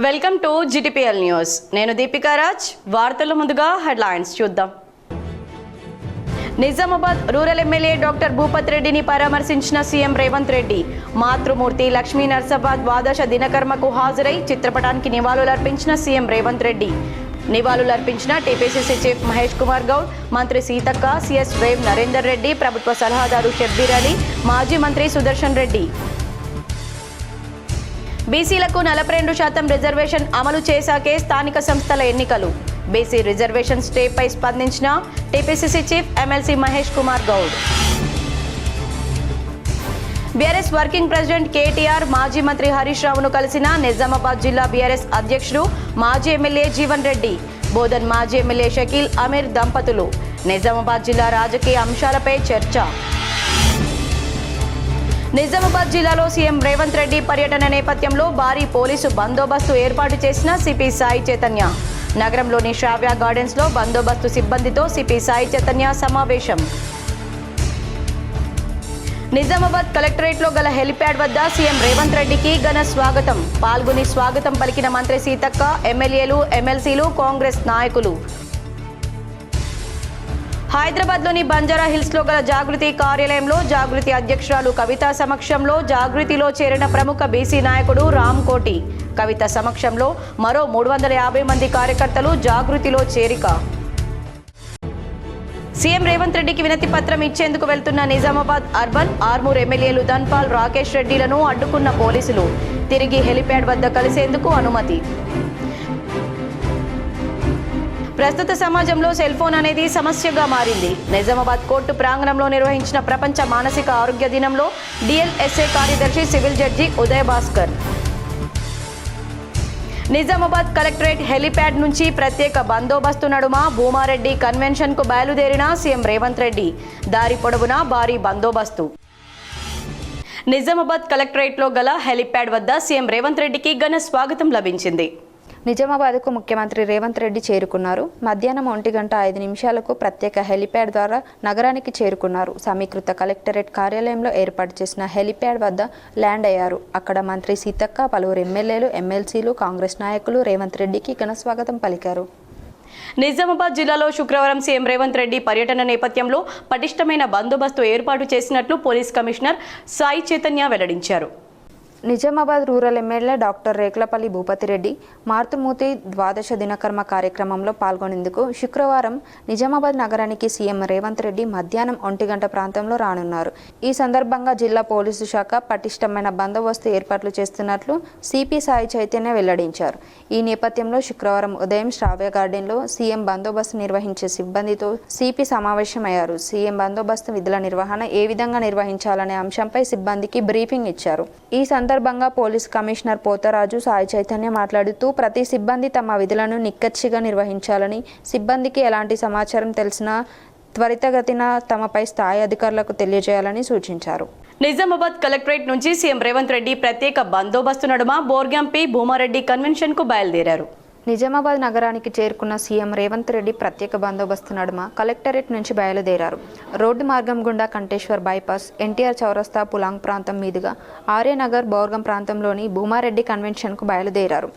Welcome to GTPL news. నేను దీపికా రాజ్. వార్తల ముందుగా హెడ్లైన్స్ చూద్దాం. Nizamabad rural MLA doctor Bhupath రెడ్డిని పరామర్శించిన సీఎం రేవంత్ రెడ్డి. మాతృమూర్తి లక్ష్మీ నర్సాబాద్ ద్వాదశ దినకర్మకు హాజరై చిత్రపటానికి నివాళులర్పించిన సీఎం రేవంత్ రెడ్డి. నివాళులర్పించిన టీపీసీసీ చీఫ్ మహేష్ కుమార్ గౌడ్, మంత్రి సీతక్క, సీఎస్ వేవ్ నరేందర్ రెడ్డి, ప్రభుత్వ సలహాదారు షబ్బీర్ అలీ, మాజీ మంత్రి సుదర్శన్ రెడ్డి. బీసీలకు 42% రిజర్వేషన్ అమలు చేశాకే స్థానిక సంస్థల ఎన్నికలు. బీసీ రిజర్వేషన్ స్టేపై స్పందించిన TPCC chief MLC Mahesh Kumar Goud. BRS working president KTR మాజీ మంత్రి హరీష్ రావును కలిసిన నిజామాబాద్ జిల్లా బీఆర్ఎస్ అధ్యక్షుడు మాజీ ఎమ్మెల్యే జీవన్ రెడ్డి, బోధన్ మాజీ ఎమ్మెల్యే షకీల్ అమీర్ దంపతులు. నిజామాబాద్ జిల్లా రాజకీయ అంశాలపై చర్చ. నిజామాబాద్ జిల్లాలో సీఎం రేవంత్ రెడ్డి పర్యటన నేపథ్యంలో భారీ పోలీసు బందోబస్తు ఏర్పాటు చేసిన సిపి సాయి చైతన్య. నగరంలోని శ్రావ్య గార్డెన్స్ లో బందోబస్తు సిబ్బందితో సిపి సాయి చైతన్య సమావేశం. నిజామాబాద్ కలెక్టరేట్ లో గల హెలిప్యాడ్ వద్ద సీఎం రేవంత్ రెడ్డికి ఘన స్వాగతం. పాల్గొని స్వాగతం పలికిన మంత్రి సీతక్క, ఎమ్మెల్యేలు, ఎమ్మెల్సీలు, కాంగ్రెస్ నాయకులు. హైదరాబాద్లోని బంజారా హిల్స్ లో గల జాగృతి కార్యాలయంలో జాగృతి అధ్యక్షురాలు కవిత సమక్షంలో జాగృతిలో చేరిన ప్రముఖ బీసీ నాయకుడు రామ్ కోటి. కవిత సమక్షంలో మరో 350 మంది కార్యకర్తలు జాగృతిలో చేరిక. సీఎం రేవంత్ రెడ్డికి వినతి పత్రం ఇచ్చేందుకు వెళ్తున్న నిజామాబాద్ అర్బన్, ఆర్మూర్ ఎమ్మెల్యేలు ధన్పాల్, రాకేష్ రెడ్డిలను అడ్డుకున్న పోలీసులు. తిరిగి హెలిప్యాడ్ వద్ద కలిసేందుకు అనుమతి. ప్రస్తుత సమాజంలో సెల్ ఫోన్ అనేది సమస్యగా మారింది. నిజామాబాద్ కోర్టు ప్రాంగణంలో నిర్వహించిన ప్రపంచ మానసిక ఆరోగ్య దినంలో డిఎల్ఎస్ఏ కార్యదర్శి civil judge Uday Bhaskar. Nizamabad collectorate helipad నుంచి ప్రత్యేక బందోబస్తు నడుమ భూమారెడ్డి కన్వెన్షన్ కు బయలుదేరిన సీఎం రేవంత్ రెడ్డి. దారి పొడవునా భారీ బందోబస్తు. నిజామాబాద్ కలెక్టరేట్ లో గల హెలిప్యాడ్ వద్ద సీఎం రేవంత్ రెడ్డికి ఘన స్వాగతం లభించింది. నిజామాబాద్కు ముఖ్యమంత్రి రేవంత్ రెడ్డి చేరుకున్నారు. మధ్యాహ్నం 1:05 ప్రత్యేక హెలిప్యాడ్ ద్వారా నగరానికి చేరుకున్నారు. సమీకృత కలెక్టరేట్ కార్యాలయంలో ఏర్పాటు చేసిన హెలిప్యాడ్ వద్ద ల్యాండ్ అయ్యారు. అక్కడ మంత్రి సీతక్క, పలువురు ఎమ్మెల్యేలు, ఎమ్మెల్సీలు, కాంగ్రెస్ నాయకులు రేవంత్ రెడ్డికి ఘన స్వాగతం పలికారు. నిజామాబాద్ జిల్లాలో శుక్రవారం సీఎం రేవంత్ రెడ్డి పర్యటన నేపథ్యంలో పటిష్టమైన బందోబస్తు ఏర్పాటు చేసినట్లు పోలీస్ కమిషనర్ సాయి చైతన్య వెల్లడించారు. Nizamabad rural MLA doctor Rekulapalli Bhupathi Reddy మాతృమూర్తి ద్వాదశ దినకర్మ కార్యక్రమంలో పాల్గొనేందుకు శుక్రవారం నిజామాబాద్ నగరానికి సీఎం రేవంత్ రెడ్డి మధ్యాహ్నం 1 ప్రాంతంలో రానున్నారు. ఈ సందర్భంగా జిల్లా పోలీసు శాఖ పటిష్టమైన బందోబస్తు ఏర్పాట్లు చేస్తున్నట్లు సిపి సాయి చైతన్య వెల్లడించారు. ఈ నేపథ్యంలో శుక్రవారం ఉదయం శ్రావ్య గార్డెన్లో సీఎం బందోబస్తు నిర్వహించే సిబ్బందితో సిపి సమావేశమయ్యారు. సీఎం బందోబస్తు విధుల నిర్వహణ ఏ విధంగా నిర్వహించాలనే అంశంపై సిబ్బందికి బ్రీఫింగ్ ఇచ్చారు. ఈ సందర్భంగా పోలీస్ కమిషనర్ పోతరాజు సాయి చైతన్య మాట్లాడుతూ ప్రతి సిబ్బంది తమ విధులను నిక్కచ్చిగా నిర్వహించాలని, సిబ్బందికి ఎలాంటి సమాచారం తెలిసినా త్వరితగతిన తమపై స్థాయి అధికారులకు తెలియజేయాలని సూచించారు. నిజామాబాద్ కలెక్టరేట్ నుంచి సీఎం రేవంత్ రెడ్డి ప్రత్యేక బందోబస్తు నడుమ బోర్గంపి భూమారెడ్డి కన్వెన్షన్ కు బయలుదేరారు. నిజామాబాద్ నగరానికి చేరుకున్న సీఎం రేవంత్ రెడ్డి ప్రత్యేక బందోబస్తు నడుమ కలెక్టరేట్ నుంచి బయలుదేరారు. రోడ్డు మార్గం గుండా కంటేశ్వర్ బైపాస్, ఎన్టీఆర్ చౌరస్తా, పులాంగ్ ప్రాంతం మీదుగా ఆర్యనగర్, బోర్గం ప్రాంతంలోని భూమారెడ్డి కన్వెన్షన్కు బయలుదేరారు.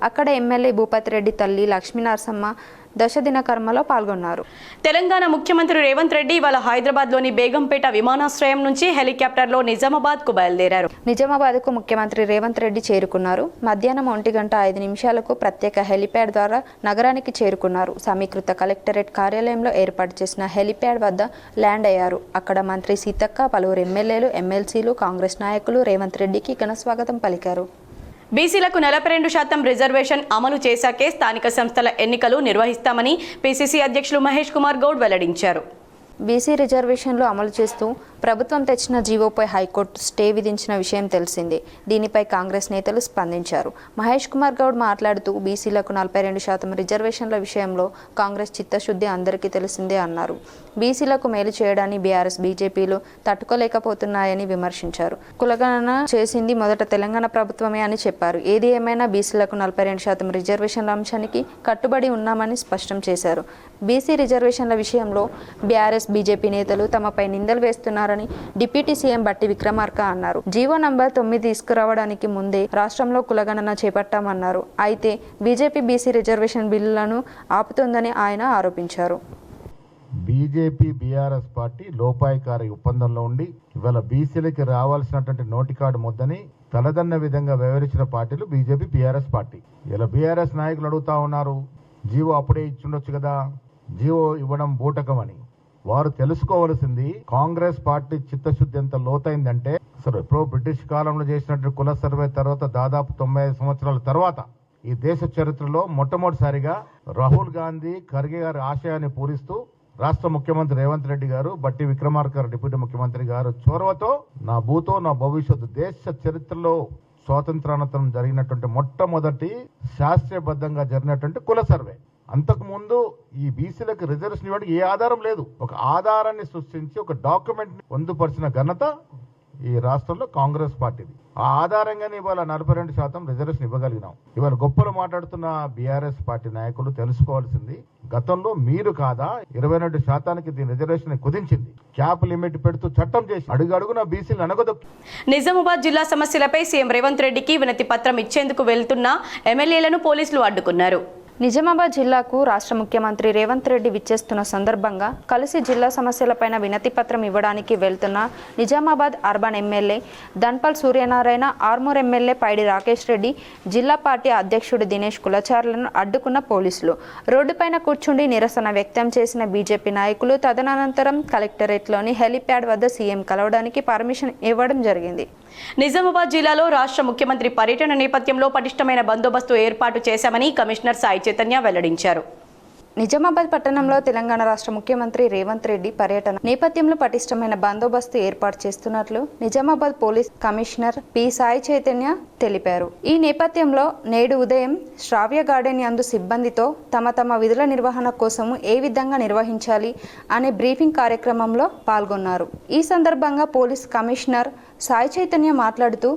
అక్కడ ఎమ్మెల్యే భూపత్ రెడ్డి తల్లి లక్ష్మీ నరసమ్మ దశదిన కర్మలో పాల్గొన్నారు. తెలంగాణ ముఖ్యమంత్రి రేవంత్ రెడ్డి ఇవాళ హైదరాబాద్ లోని బేగంపేట విమానాశ్రయం నుంచి హెలికాప్టర్ లో నిజామాబాద్ కు బయలుదేరారు. నిజామాబాద్ కు ముఖ్యమంత్రి రేవంత్ రెడ్డి చేరుకున్నారు. మధ్యాహ్నం 1:05 ప్రత్యేక హెలిప్యాడ్ ద్వారా నగరానికి చేరుకున్నారు. సమీకృత కలెక్టరేట్ కార్యాలయంలో ఏర్పాటు చేసిన హెలిప్యాడ్ వద్ద ల్యాండ్ అయ్యారు. అక్కడ మంత్రి సీతక్క, పలువురు ఎమ్మెల్యేలు, ఎమ్మెల్సీలు, కాంగ్రెస్ నాయకులు రేవంత్ రెడ్డికి ఘన స్వాగతం పలికారు. బీసీలకు 42% రిజర్వేషన్ అమలు చేశాకే స్థానిక సంస్థల ఎన్నికలు నిర్వహిస్తామని పీసీసీ అధ్యక్షులు మహేష్ కుమార్ గౌడ్ వెల్లడించారు. బీసీ రిజర్వేషన్లు అమలు చేస్తూ ప్రభుత్వం తెచ్చిన జీవోపై హైకోర్టు స్టే విధించిన విషయం తెలిసిందే. దీనిపై కాంగ్రెస్ నేతలు స్పందించారు. మహేష్ కుమార్ గౌడ్ మాట్లాడుతూ బీసీలకు 42% రిజర్వేషన్ల విషయంలో కాంగ్రెస్ చిత్తశుద్ధి అందరికీ తెలిసిందే అన్నారు. బీసీలకు మేలు చేయడాన్ని బీఆర్ఎస్, బీజేపీలు తట్టుకోలేకపోతున్నాయని విమర్శించారు. కులగణన చేసింది మొదట తెలంగాణ ప్రభుత్వమే అని చెప్పారు. ఏది ఏమైనా బీసీలకు 42% రిజర్వేషన్ల అంశానికి కట్టుబడి ఉన్నామని స్పష్టం చేశారు. బీసీ రిజర్వేషన్ల విషయంలో బీఆర్ఎస్, బీజేపీ నేతలు తమపై నిందలు వేస్తున్నారని చేస్తున్నారని డిప్యూటీ సీఎం బట్టి విక్రమార్క అన్నారు. జీవో నంబర్ 9 తీసుకురావడానికి ముందే రాష్ట్రంలో కులగణన చేపట్టామన్నారు. అయితే బీజేపీ బీసీ రిజర్వేషన్ బిల్లులను ఆపుతోందని ఆయన ఆరోపించారు. బీజేపీ బీఆర్ఎస్ పార్టీ లోపాయికారి ఒప్పందంలో ఉండి ఇవాళ బీసీలకి రావాల్సినటువంటి నోటికాడు ముద్దని తలదన్న విధంగా వ్యవహరించిన పార్టీలు బీజేపీ బీఆర్ఎస్ పార్టీ. ఇలా బీఆర్ఎస్ నాయకులు అడుగుతా ఉన్నారు, జీవో అప్పుడే ఇచ్చుండొచ్చు కదా, జీవో ఇవ్వడం బూటకం అని. వారు తెలుసుకోవలసింది కాంగ్రెస్ పార్టీ చిత్తశుద్ధి ఎంత లోతైందంటే, అసలు ఎప్పుడో బ్రిటిష్ కాలంలో చేసినటువంటి కుల సర్వే తర్వాత దాదాపు 95 సంవత్సరాల తర్వాత ఈ దేశ చరిత్రలో మొట్టమొదటిసారిగా రాహుల్ గాంధీ ఖర్గే గారి ఆశయాన్ని పూరిస్తూ రాష్ట్ర ముఖ్యమంత్రి రేవంత్ రెడ్డి గారు, బట్టి విక్రమార్క డిప్యూటీ ముఖ్యమంత్రి గారు చొరవతో నా భూతో నా భవిష్యత్తు దేశ చరిత్రలో స్వాతంత్రానంతరం జరిగినటువంటి మొట్టమొదటి శాస్త్రీయబద్ధంగా జరిగినటువంటి కుల సర్వే. అంతకు ముందు ఈ బీసీలకు రిజర్వేషన్ ఇవ్వడానికి ఏ ఆధారం లేదు. ఒక ఆధారాన్ని సృష్టించి ఒక డాక్యుమెంట్ పొందుపరిచిన ఘనత ఈ రాష్ట్రంలో కాంగ్రెస్ పార్టీది. ఆ ఆధారంగానే ఇవాళ 42% రిజర్వేషన్ ఇవ్వగలిగినాం. ఇవాళ గొప్పలు మాట్లాడుతున్న బీఆర్ఎస్ పార్టీ నాయకులు తెలుసుకోవాల్సింది, గతంలో మీరు కాదా 22% దీని రిజర్వేషన్ కుదించింది, క్యాప్ లిమిట్ పెడుతూ చట్టం చేసి అడుగడుగున బీసీలు అనగదొక్కి. నిజామాబాద్ జిల్లా సమస్యలపై సీఎం రేవంత్ రెడ్డికి వినతి పత్రం ఇచ్చేందుకు వెళ్తున్న ఎమ్మెల్యేలను పోలీసులు అడ్డుకున్నారు. నిజామాబాద్ జిల్లాకు రాష్ట్ర ముఖ్యమంత్రి రేవంత్ రెడ్డి విచ్చేస్తున్న సందర్భంగా కలిసి జిల్లా సమస్యలపైన వినతి పత్రం ఇవ్వడానికి వెళ్తున్న Nizamabad urban MLA Dhanpal Suryanarayana, Armoor MLA Paidi Rakesh Reddy, జిల్లా పార్టీ అధ్యక్షుడు దినేష్ కులచార్లను అడ్డుకున్న పోలీసులు. రోడ్డుపైన కూర్చుండి నిరసన వ్యక్తం చేసిన బీజేపీ నాయకులు తదనంతరం కలెక్టరేట్లోని హెలీప్యాడ్ వద్ద సీఎం కలవడానికి పర్మిషన్ ఇవ్వడం జరిగింది. నిజామాబాద్ జిల్లాలో రాష్ట్ర ముఖ్యమంత్రి పర్యటన నేపథ్యంలో పటిష్టమైన బందోబస్తు ఏర్పాటు చేశామని కమిషనర్ సాయి చైతన్య వెల్లడించారు. నిజామాబాద్ పట్టణంలో తెలంగాణ రాష్ట్ర ముఖ్యమంత్రి రేవంత్ రెడ్డి పర్యటన నేపథ్యంలో పటిష్టమైన బందోబస్తు ఏర్పాటు చేస్తున్నట్లు Nizamabad police commissioner P Sai Chaitanya తెలిపారు. ఈ నేపథ్యంలో నేడు ఉదయం శ్రావ్య గార్డెన్ యందు సిబ్బందితో తమ విధుల నిర్వహణ కోసం ఏ విధంగా నిర్వహించాలి అనే బ్రీఫింగ్ కార్యక్రమంలో పాల్గొన్నారు. ఈ సందర్భంగా పోలీస్ కమిషనర్ సాయి చైతన్య మాట్లాడుతూ,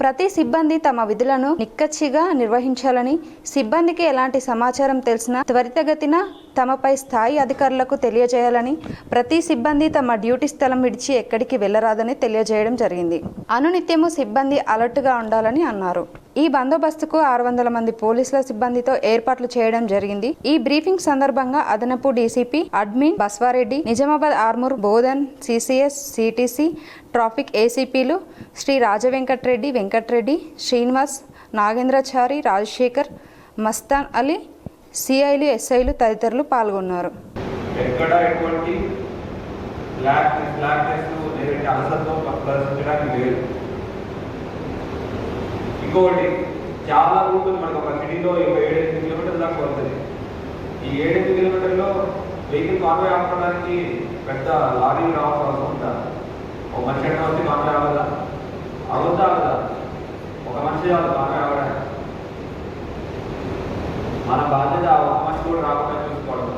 ప్రతి సిబ్బంది తమ విధులను నిక్కచ్చిగా నిర్వహించాలని, సిబ్బందికి ఎలాంటి సమాచారం తెలిసినా త్వరితగతిన తమపై స్థాయి అధికారులకు తెలియజేయాలని, ప్రతి సిబ్బంది తమ డ్యూటీ స్థలం విడిచి ఎక్కడికి వెళ్లరాదని తెలియజేయడం జరిగింది. అనునిత్యము సిబ్బంది అలర్ట్గా ఉండాలని అన్నారు. ఈ బందోబస్తుకు 600 మంది పోలీసుల సిబ్బందితో ఏర్పాట్లు చేయడం జరిగింది. ఈ బ్రీఫింగ్ సందర్భంగా అదనపు DCP admin Baswareddy, Nizamabad Armoor, Bodhan, CCS, CTC, traffic ఏసీపీలు శ్రీ రాజవెంకట్రెడ్డి, వెంకట్రెడ్డి, శ్రీనివాస్, నాగేంద్రచారి, రాజశేఖర్, మస్తాన్ అలీ, సిఐలు, ఎస్ఐలు తదితరులు పాల్గొన్నారు. ఇంకొకటి, చాలా రూట్లు మనకు ఒక సిటీలో 7-8 కిలోమీటర్ల దాకా వస్తుంది. ఈ 7-8 కిలోమీటర్లో వెహికల్ కాన్వాయ్ ఆపడానికి పెద్ద లారీలు రావాల్సిన అవసరం ఉంటుంది. ఒక మనిషి ఎక్కడ వచ్చి కాన్వాయ్ అవ్వదా? అవుతా కదా, ఒక మనిషి కాన్వాయ్ అవ్వడానికి. మన బాధ్యత ఆ ఒక మనిషి కూడా రాకుండా చూసుకోవడం,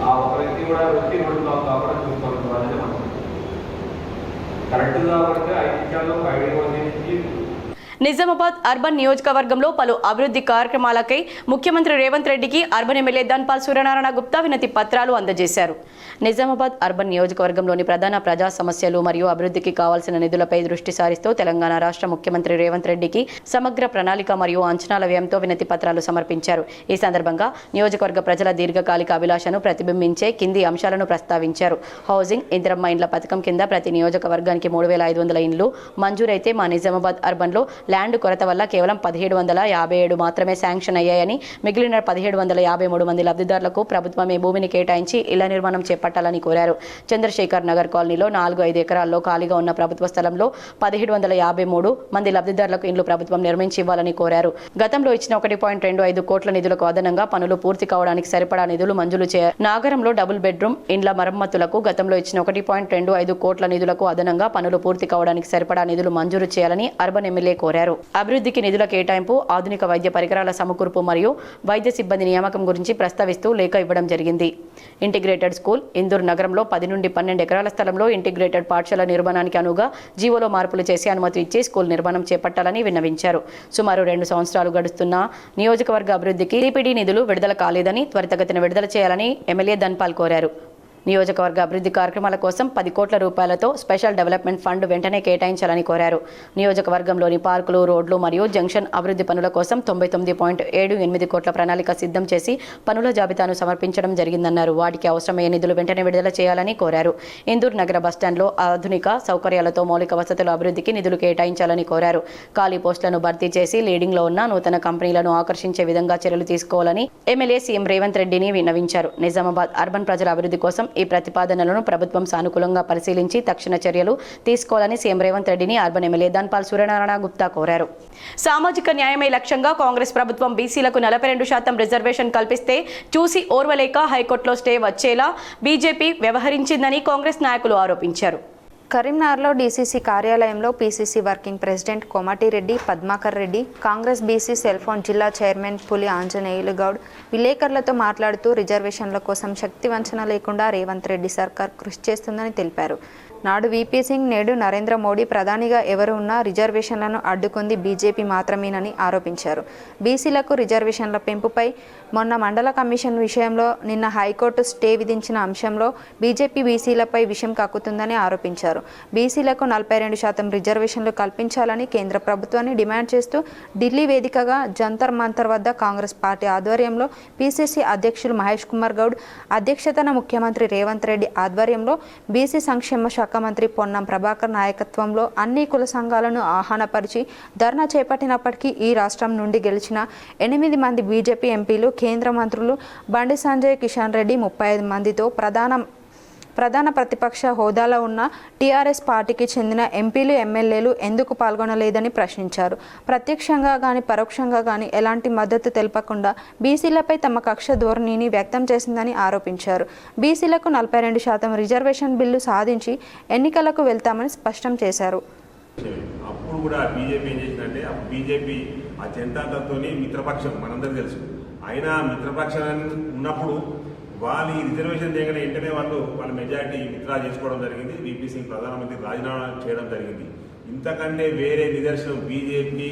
ఆ ఒక వ్యక్తి కూడా వ్యక్తి రోడ్డులో కాకుండా చూసుకోవడం బాధ్యత మనం. కరెక్ట్గా పడితే 5 నిమిషాల్లో 5 నుంచి. నిజామాబాద్ అర్బన్ నియోజకవర్గంలో పలు అభివృద్ధి కార్యక్రమాలకై ముఖ్యమంత్రి రేవంత్ రెడ్డికి అర్బన్ ఎమ్మెల్యే ధన్పాల్ సూర్యనారాయణ గుప్తా వినతి పత్రాలు అందజేశారు. నిజామాబాద్ అర్బన్ నియోజకవర్గంలోని ప్రధాన ప్రజా సమస్యలు మరియు అభివృద్ధికి కావాల్సిన నిధులపై దృష్టి సారిస్తూ తెలంగాణ రాష్ట్ర ముఖ్యమంత్రి రేవంత్ రెడ్డికి సమగ్ర ప్రణాళిక మరియు అంచనాల వ్యయంతో వినతి పత్రాలు సమర్పించారు. ఈ సందర్భంగా నియోజకవర్గ ప్రజల దీర్ఘకాలిక అభిలాషను ప్రతిబింబించే కింది అంశాలను ప్రస్తావించారు. హౌసింగ్, ఇందిరమ్మ ఇండ్ల పథకం కింద ప్రతి నియోజకవర్గానికి 3500 ఇండ్లు మంజూరైతే మా నిజామాబాద్ అర్బన్లో ల్యాండ్ కొరత వల్ల కేవలం 1757 మాత్రమే శాంక్షన్ అయ్యాయని, మిగిలిన 1753 మంది లబ్ధిదారులకు ప్రభుత్వమే భూమిని కేటాయించి ఇళ్ల నిర్మాణం చేపట్టాలని కోరారు. చంద్రశేఖర్ నగర్ కాలనీలో 4-5 ఎకరాల్లో ఖాళీగా ఉన్న ప్రభుత్వ స్థలంలో 1753 మంది లబ్ధిదారులకు ఇండ్లు ప్రభుత్వం నిర్మించి ఇవ్వాలని కోరారు. గతంలో ఇచ్చిన 1.25 కోట్ల నిధులకు అదనంగా పనులు పూర్తి కావడానికి సరిపడా నిధులు మంజూరు చేయాలి. నాగరంలో డబుల్ బెడ్రూమ్ ఇండ్ల మరమ్మతులకు గతంలో ఇచ్చిన 1.25 కోట్ల నిధులకు అదనంగా పనులు పూర్తి కావడానికి సరిపడా నిధులు మంజూరు చేయాలని అర్బన్ ఎమ్మెల్యే కోరారు. అభివృద్ధికి నిధుల కేటాయింపు, ఆధునిక వైద్య పరికరాల సమకూర్పు మరియు వైద్య సిబ్బంది నియామకం గురించి ప్రస్తావిస్తూ లేఖ ఇవ్వడం జరిగింది. ఇంటిగ్రేటెడ్ స్కూల్ ఇందూర్ నగరంలో 10 నుండి 12 ఎకరాల స్థలంలో ఇంటిగ్రేటెడ్ పాఠశాల నిర్మాణానికి అనువుగా జీవోలో మార్పులు చేసి అనుమతి ఇచ్చి స్కూల్ నిర్మాణం చేపట్టాలని విన్నవించారు. సుమారు 2 సంవత్సరాలు గడుస్తున్న నియోజకవర్గ అభివృద్ధికి టీపీడీ నిధులు విడుదల కాలేదని త్వరితగతిన విడుదల చేయాలని ఎమ్మెల్యే ధన్పాల్ కోరారు. నియోజకవర్గ అభివృద్ధి కార్యక్రమాల కోసం 10 కోట్ల రూపాయలతో స్పెషల్ డెవలప్మెంట్ ఫండ్ వెంటనే కేటాయించాలని కోరారు. నియోజకవర్గంలోని పార్కులు, రోడ్లు మరియు జంక్షన్ అభివృద్ధి పనుల కోసం 99.78 కోట్ల ప్రణాళిక సిద్ధం చేసి పనుల జాబితాను సమర్పించడం జరిగిందన్నారు. వాటికి అవసరమయ్యే నిధులు వెంటనే విడుదల చేయాలని కోరారు. ఇందూర్ నగర బస్టాండ్లో ఆధునిక సౌకర్యాలతో మౌలిక వసతుల అభివృద్ధికి నిధులు కేటాయించాలని కోరారు. ఖాళీ పోస్టులను భర్తీ చేసి లీడింగ్లో ఉన్న నూతన కంపెనీలను ఆకర్షించే విధంగా చర్యలు తీసుకోవాలని ఎమ్మెల్యే సీఎం రేవంత్ రెడ్డిని విన్నవించారు. నిజామాబాద్ అర్బన్ ప్రజల అభివృద్ధి కోసం ఈ ప్రతిపాదనలను ప్రభుత్వం సానుకూలంగా పరిశీలించి తక్షణ చర్యలు తీసుకోవాలని సీఎం రేవంత్ రెడ్డిని అర్బన్ ఎమ్మెల్యే ధన్పాల్ సూర్యనారాయణ గుప్తా కోరారు. సామాజిక న్యాయమే లక్ష్యంగా కాంగ్రెస్ ప్రభుత్వం బీసీలకు 42% రిజర్వేషన్ కల్పిస్తే చూసి ఓర్వలేక హైకోర్టులో స్టే వచ్చేలా బీజేపీ వ్యవహరించిందని కాంగ్రెస్ నాయకులు ఆరోపించారు. కరీంనగర్లో డీసీసీ కార్యాలయంలో PCC working president Komatireddy Padmakar Reddy, Congress BC cellphone జిల్లా చైర్మన్ పులి ఆంజనేయులు గౌడ్ విలేకరులతో మాట్లాడుతూ రిజర్వేషన్ల కోసం శక్తి వంచన లేకుండా రేవంత్ రెడ్డి సర్కార్ కృషి చేస్తుందని తెలిపారు. నాడు వీపీ సింగ్, నేడు నరేంద్ర మోడీ ప్రధానిగా ఎవరు ఉన్నా రిజర్వేషన్లను అడ్డుకుంది బీజేపీ మాత్రమేనని ఆరోపించారు. బీసీలకు రిజర్వేషన్ల పెంపుపై మొన్న మండల కమిషన్ విషయంలో నిన్న హైకోర్టు స్టే విధించిన అంశంలో బీజేపీ బీసీలపై విషం కక్కుతుందని ఆరోపించారు. బీసీలకు 42% రిజర్వేషన్లు కల్పించాలని కేంద్ర ప్రభుత్వాన్ని డిమాండ్ చేస్తూ ఢిల్లీ వేదికగా జంతర్ మంతర్ వద్ద కాంగ్రెస్ పార్టీ ఆధ్వర్యంలో పీసీసీ అధ్యక్షులు మహేష్ కుమార్ గౌడ్ అధ్యక్షతన ముఖ్యమంత్రి రేవంత్ రెడ్డి ఆధ్వర్యంలో బీసీ సంక్షేమ శాఖ మంత్రి పొన్నం ప్రభాకర్ నాయకత్వంలో అన్ని కుల సంఘాలను ఆహ్వానపరిచి ధర్నా చేపట్టినప్పటికీ ఈ రాష్ట్రం నుండి గెలిచిన 8 మంది బీజేపీ ఎంపీలు, కేంద్ర మంత్రులు బండి సంజయ్, కిషన్ రెడ్డి 35 మందితో ప్రధాన ప్రతిపక్ష హోదాలో ఉన్న టీఆర్ఎస్ పార్టీకి చెందిన ఎంపీలు, ఎమ్మెల్యేలు ఎందుకు పాల్గొనలేదని ప్రశ్నించారు. ప్రత్యక్షంగా కానీ పరోక్షంగా కానీ ఎలాంటి మద్దతు తెలపకుండా బీసీలపై తమ కక్ష ధోరణిని వ్యక్తం చేసిందని ఆరోపించారు. బీసీలకు 42% రిజర్వేషన్ బిల్లు సాధించి ఎన్నికలకు వెళ్తామని స్పష్టం చేశారు. అప్పుడు కూడా బీజేపీ ఏం చేసిందంటే, బీజేపీ ఆ జనతాదళ్తోని మిత్రపక్షం మనందరికీ తెలుసు. అయినా మిత్రపక్షం ఉన్నప్పుడు వాళ్ళు ఈ రిజర్వేషన్ చేయగానే వెంటనే వాళ్ళ మెజారిటీ విత్డ్రా చేసుకోవడం జరిగింది. వీపీ సింగ్ ప్రధానమంత్రి రాజీనామా చేయడం జరిగింది. ఇంతకంటే వేరే నిదర్శనం బీజేపీ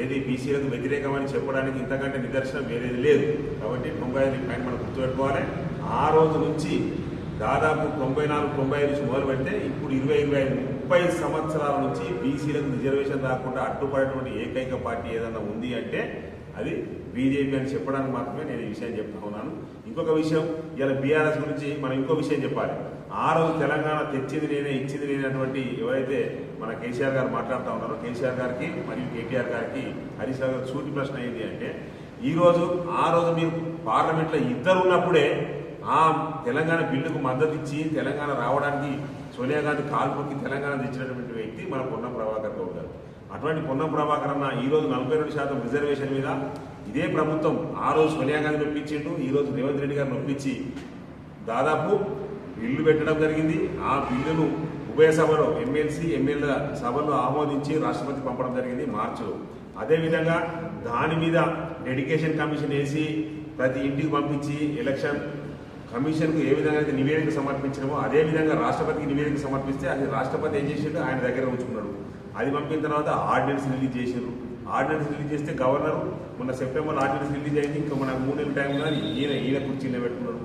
ఏది బీసీలకు వ్యతిరేకమని చెప్పడానికి ఇంతకంటే నిదర్శనం వేరేది లేదు. కాబట్టి 95 పాయింట్ మనం గుర్తుపెట్టుకోవాలి. ఆ రోజు నుంచి దాదాపు 94-95 నుంచి మొదలు పెడితే ఇప్పుడు 20-25-30 సంవత్సరాల నుంచి బీసీలకు రిజర్వేషన్ రాకుండా అడ్డుపడేటువంటి ఏకైక పార్టీ ఏదన్నా ఉంది అంటే అది బీజేపీ అని చెప్పడానికి మాత్రమే నేను ఈ విషయం చెప్తా ఉన్నాను. ఇంకొక విషయం, ఇలా బీఆర్ఎస్ గురించి మనం ఇంకో విషయం చెప్పాలి. ఆ రోజు తెలంగాణ తెచ్చింది నేనే, ఇచ్చింది నేనే అటువంటి ఎవరైతే మన కేసీఆర్ గారు మాట్లాడుతూ ఉన్నారో, కేసీఆర్ గారికి మరియు కేటీఆర్ గారికి హరీష్ రావు గారు సూటి ప్రశ్న ఏంటి అంటే, ఆ రోజు మీరు పార్లమెంట్లో ఇద్దరు ఉన్నప్పుడే ఆ తెలంగాణ బిల్లుకు మద్దతు ఇచ్చి తెలంగాణ రావడానికి సోనియా గాంధీ కాల్పుకి తెలంగాణ తెచ్చినటువంటి వ్యక్తి మన పొన్నం ప్రభాకర్ గౌడ్ గారు. అటువంటి పొన్నం ప్రభాకర్ అన్న ఈరోజు 42% రిజర్వేషన్ మీద ఇదే ప్రభుత్వం ఆ రోజు సోనియా గాంధీ నొప్పించిండు, ఈరోజు రేవంత్ రెడ్డి గారు నొప్పించి దాదాపు బిల్లు పెట్టడం జరిగింది. ఆ బిల్లును ఉభయ సభలో ఎమ్మెల్యేల సభలో ఆమోదించి రాష్ట్రపతి పంపడం జరిగింది మార్చిలో. అదేవిధంగా దాని మీద డెడికేషన్ కమిషన్ వేసి ప్రతి ఇంటికి పంపించి ఎలక్షన్ కమిషన్కు ఏ విధంగా అయితే నివేదిక సమర్పించినామో అదేవిధంగా రాష్ట్రపతికి నివేదిక సమర్పిస్తే అది రాష్ట్రపతి ఏం చేసిండు, ఆయన దగ్గర ఉంచుకున్నాడు. అది పంపిన తర్వాత ఆర్డినెన్స్ రిలీజ్ చేశారు. ఆర్డినెన్స్ రిలీజ్ చేస్తే గవర్నర్ మొన్న సెప్టెంబర్లో ఆర్డినెన్స్ రిలీజ్ అయింది. ఇంకా మనకు 3 నెలల టైం కానీ ఈయన కుర్చీలో పెట్టుకున్నాడు.